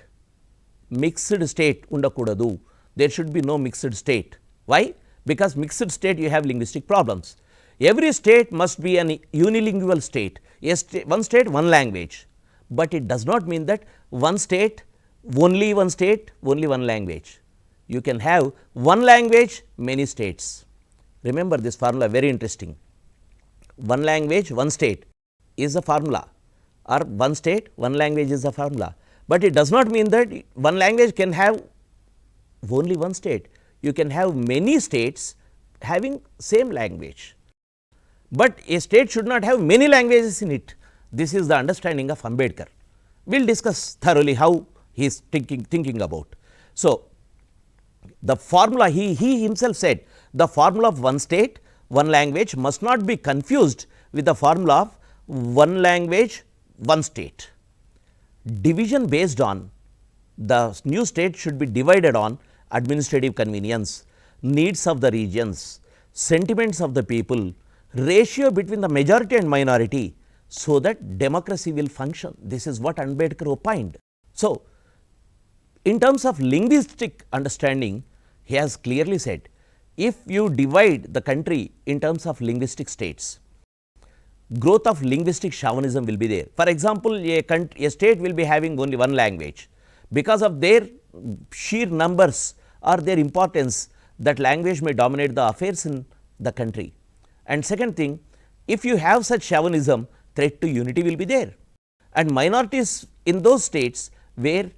Mixed state undakudadu. There should be no mixed state. Why? Because mixed state you have linguistic problems. Every state must be an unilingual state, one state, one language. But it does not mean that one state, only one language. You can have one language, many states. Remember this formula, very interesting. One language, one state is a formula, or one state, one language is a formula. But it does not mean that one language can have only one state. You can have many states having same language, but a state should not have many languages in it. This is the understanding of Ambedkar. We will discuss thoroughly how he is thinking about. So, the formula he himself said, the formula of one state, one language must not be confused with the formula of one language, one state. Division based on the new state should be divided on administrative convenience, needs of the regions, sentiments of the people, ratio between the majority and minority, so that democracy will function. This is what Ambedkar opined. So, in terms of linguistic understanding, he has clearly said if you divide the country in terms of linguistic states, growth of linguistic chauvinism will be there. For example, a state will be having only one language. Because of their sheer numbers or their importance, that language may dominate the affairs in the country. And second thing, if you have such chauvinism, threat to unity will be there. And minorities in those states where,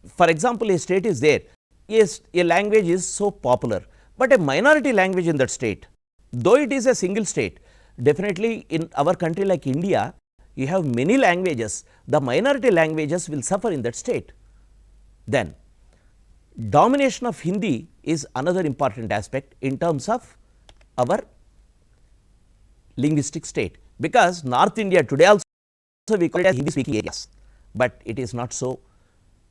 for example, a state is there, yes, a language is so popular, but a minority language in that state, though it is a single state, definitely in our country like India, you have many languages, the minority languages will suffer in that state. Then domination of Hindi is another important aspect in terms of our linguistic state, because North India today also we call it as Hindi speaking areas, but it is not so.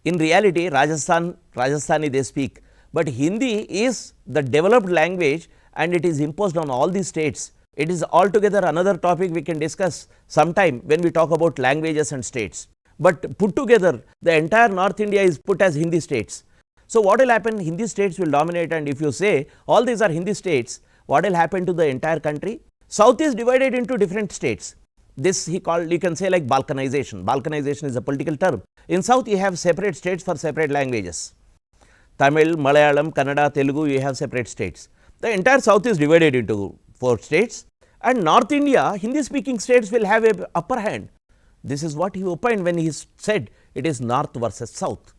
In reality, Rajasthani they speak, but Hindi is the developed language and it is imposed on all these states. It is altogether another topic we can discuss sometime when we talk about languages and states. But put together, the entire North India is put as Hindi states. So, what will happen? Hindi states will dominate, and if you say all these are Hindi states, what will happen to the entire country? South is divided into different states. This he called, you can say like balkanization. Balkanization is a political term. In South, you have separate states for separate languages. Tamil, Malayalam, Kannada, Telugu, you have separate states. The entire South is divided into 4 states, and North India, Hindi speaking states will have a upper hand. This is what he opined when he said it is North versus South.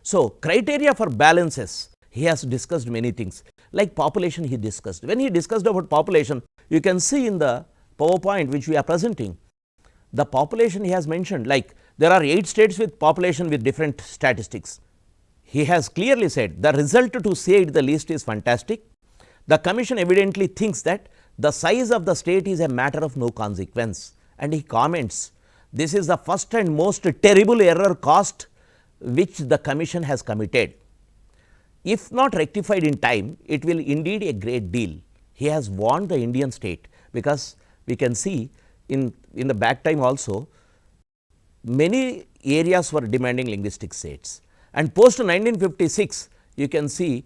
So, criteria for balances, he has discussed many things, like population he discussed. When he discussed about population, you can see in the PowerPoint which we are presenting, the population he has mentioned, like there are 8 states with population with different statistics. He has clearly said the result to say it the least is fantastic. The commission evidently thinks that the size of the state is a matter of no consequence, and he comments, this is the first and most terrible error caused which the commission has committed. If not rectified in time, it will indeed a great deal. He has warned the Indian state, because we can see in the back time also, many areas were demanding linguistic states, and post 1956 you can see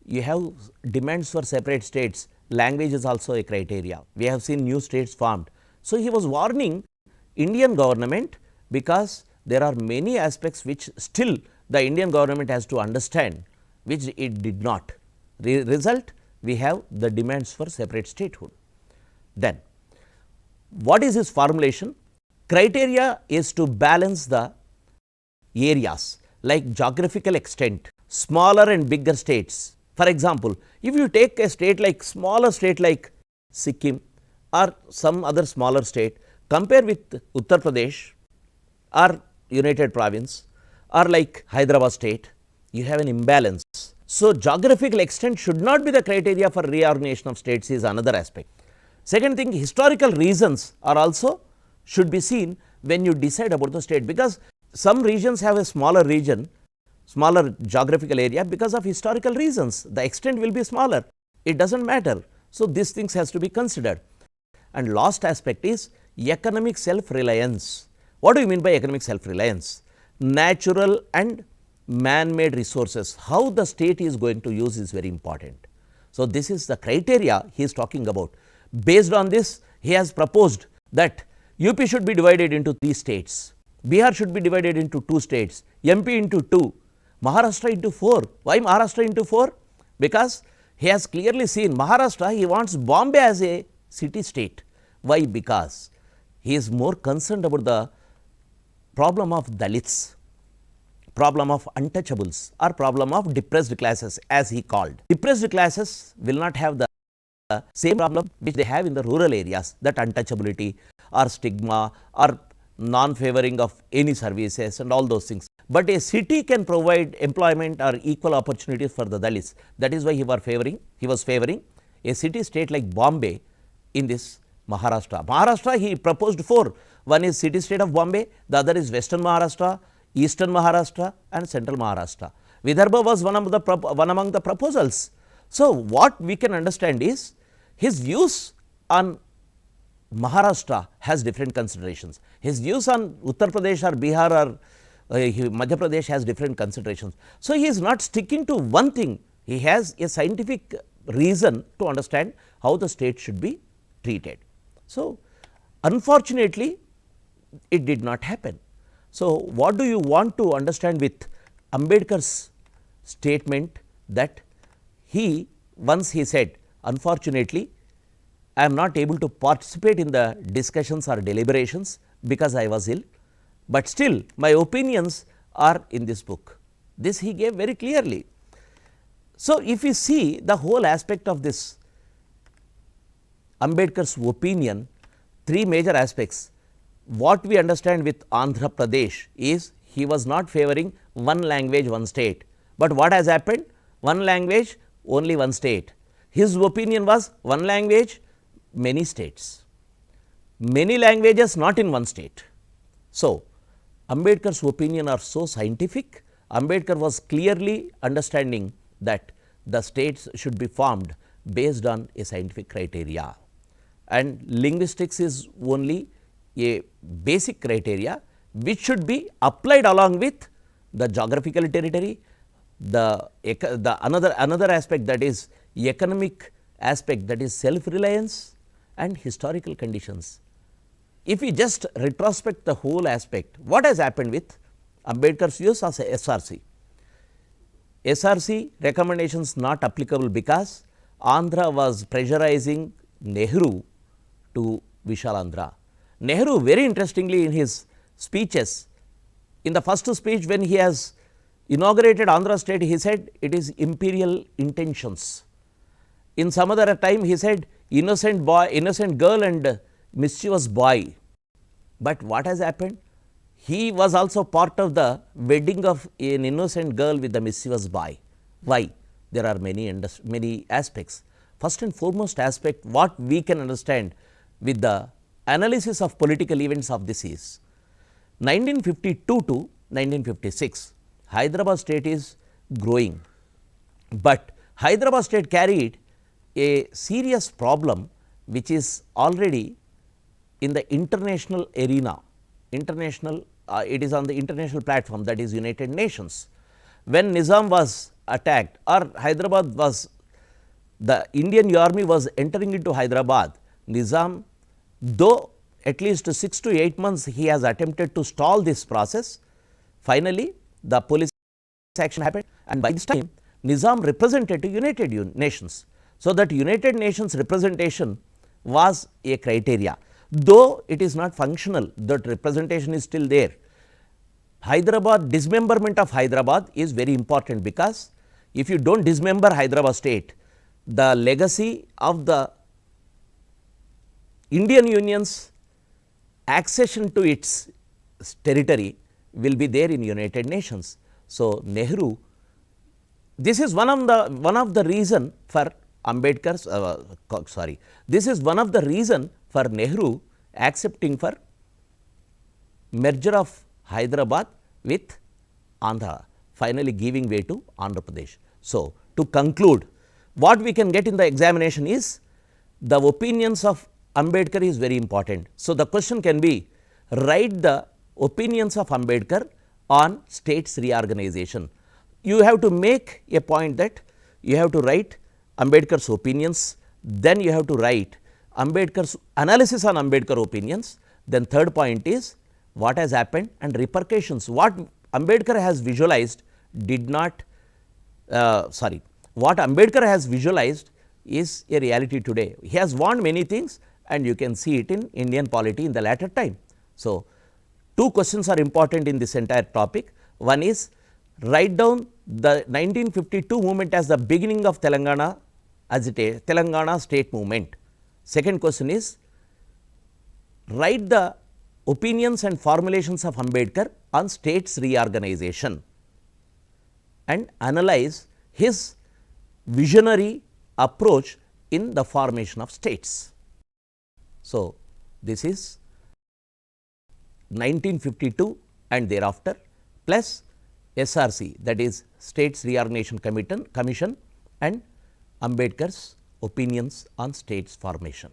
you have demands for separate states. Language is also a criteria. We have seen new states formed. So, he was warning Indian government, because there are many aspects which still the Indian government has to understand, which it did not. Result, we have the demands for separate statehood. Then, what is his formulation? Criteria is to balance the areas like geographical extent, smaller and bigger states. For example, if you take a state like smaller state like Sikkim or some other smaller state, compare with Uttar Pradesh or United Province or like Hyderabad state, you have an imbalance. So, geographical extent should not be the criteria for reorganization of states is another aspect. Second thing, historical reasons are also should be seen when you decide about the state, because some regions have a smaller region, smaller geographical area because of historical reasons. The extent will be smaller, it does not matter. So, these things has to be considered. And last aspect is economic self-reliance. What do you mean by economic self-reliance? Natural and man-made resources, how the state is going to use is very important. So, this is the criteria he is talking about. Based on this, he has proposed that UP should be divided into 3 states, Bihar should be divided into 2 states, MP into 2, Maharashtra into 4. Why Maharashtra into 4? Because he has clearly seen Maharashtra, he wants Bombay as a city state. Why? Because he is more concerned about the problem of Dalits, problem of untouchables or problem of depressed classes as he called. Depressed classes will not have the same problem which they have in the rural areas, that untouchability or stigma or non-favoring of any services and all those things. But a city can provide employment or equal opportunities for the Dalits. That is why he was favoring a city state like Bombay in this Maharashtra. Maharashtra he proposed 4. One is city state of Bombay, the other is Western Maharashtra, Eastern Maharashtra and Central Maharashtra. Vidarbha was one among the proposals. So, what we can understand is his views on Maharashtra has different considerations. His views on Uttar Pradesh or Bihar or Madhya Pradesh has different considerations. So, he is not sticking to one thing He has a scientific reason to understand how the state should be treated. So, unfortunately, it did not happen. So, what do you want to understand with Ambedkar's statement that once he said, unfortunately, I am not able to participate in the discussions or deliberations because I was ill, but still my opinions are in this book. This he gave very clearly. So, if you see the whole aspect of this Ambedkar's opinion, three major aspects. What we understand with Andhra Pradesh is he was not favoring one language, one state, but what has happened? One language, only one state. His opinion was one language, many states, many languages not in one state. So, Ambedkar's opinion are so scientific. Ambedkar was clearly understanding that the states should be formed based on a scientific criteria, and linguistics is only a basic criteria which should be applied along with the geographical territory, the another aspect, that is economic aspect, that is self reliance, and historical conditions. If we just retrospect the whole aspect, what has happened with Ambedkar's use of SRC? SRC recommendations not applicable because Andhra was pressurizing Nehru to Vishalandhra. Nehru very interestingly in his speeches, in the first speech when he has inaugurated Andhra state, he said it is imperial intentions. In some other time he said innocent boy, innocent girl and mischievous boy. But what has happened? He was also part of the wedding of an innocent girl with the mischievous boy. Why? There are many aspects. First and foremost aspect, what we can understand with the analysis of political events of this is 1952 to 1956, Hyderabad state is growing, but Hyderabad state carried a serious problem which is already in the international arena, it is on the international platform, that is United Nations. When Nizam was attacked or Hyderabad was, the Indian army was entering into Hyderabad, Nizam, though at least 6 to 8 months he has attempted to stall this process, finally the police action happened, and by this time Nizam represented to United Nations. So, that United Nations representation was a criteria, though it is not functional, that representation is still there. Hyderabad, dismemberment of Hyderabad is very important, because if you do not dismember Hyderabad state, the legacy of the Indian Union's accession to its territory will be there in United Nations. So, Nehru, this is one of the reason for Ambedkar's this is one of the reason for Nehru accepting for merger of Hyderabad with Andhra, finally giving way to Andhra Pradesh. So, to conclude, what we can get in the examination is the opinions of Ambedkar is very important. So, the question can be, write the opinions of Ambedkar on states reorganization. You have to make a point that you have to write Ambedkar's opinions, then you have to write Ambedkar's analysis on Ambedkar opinions, then third point is what has happened and repercussions. What Ambedkar has visualized did not, what Ambedkar has visualized is a reality today. He has warned many things, and you can see it in Indian polity in the latter time. So, two questions are important in this entire topic. One is, write down the 1952 movement as the beginning of Telangana Telangana state movement. Second question is, write the opinions and formulations of Ambedkar on states reorganization and analyze his visionary approach in the formation of states. So, this is 1952 and thereafter plus SRC, that is States Reorganization Commission, and Ambedkar's opinions on states formation.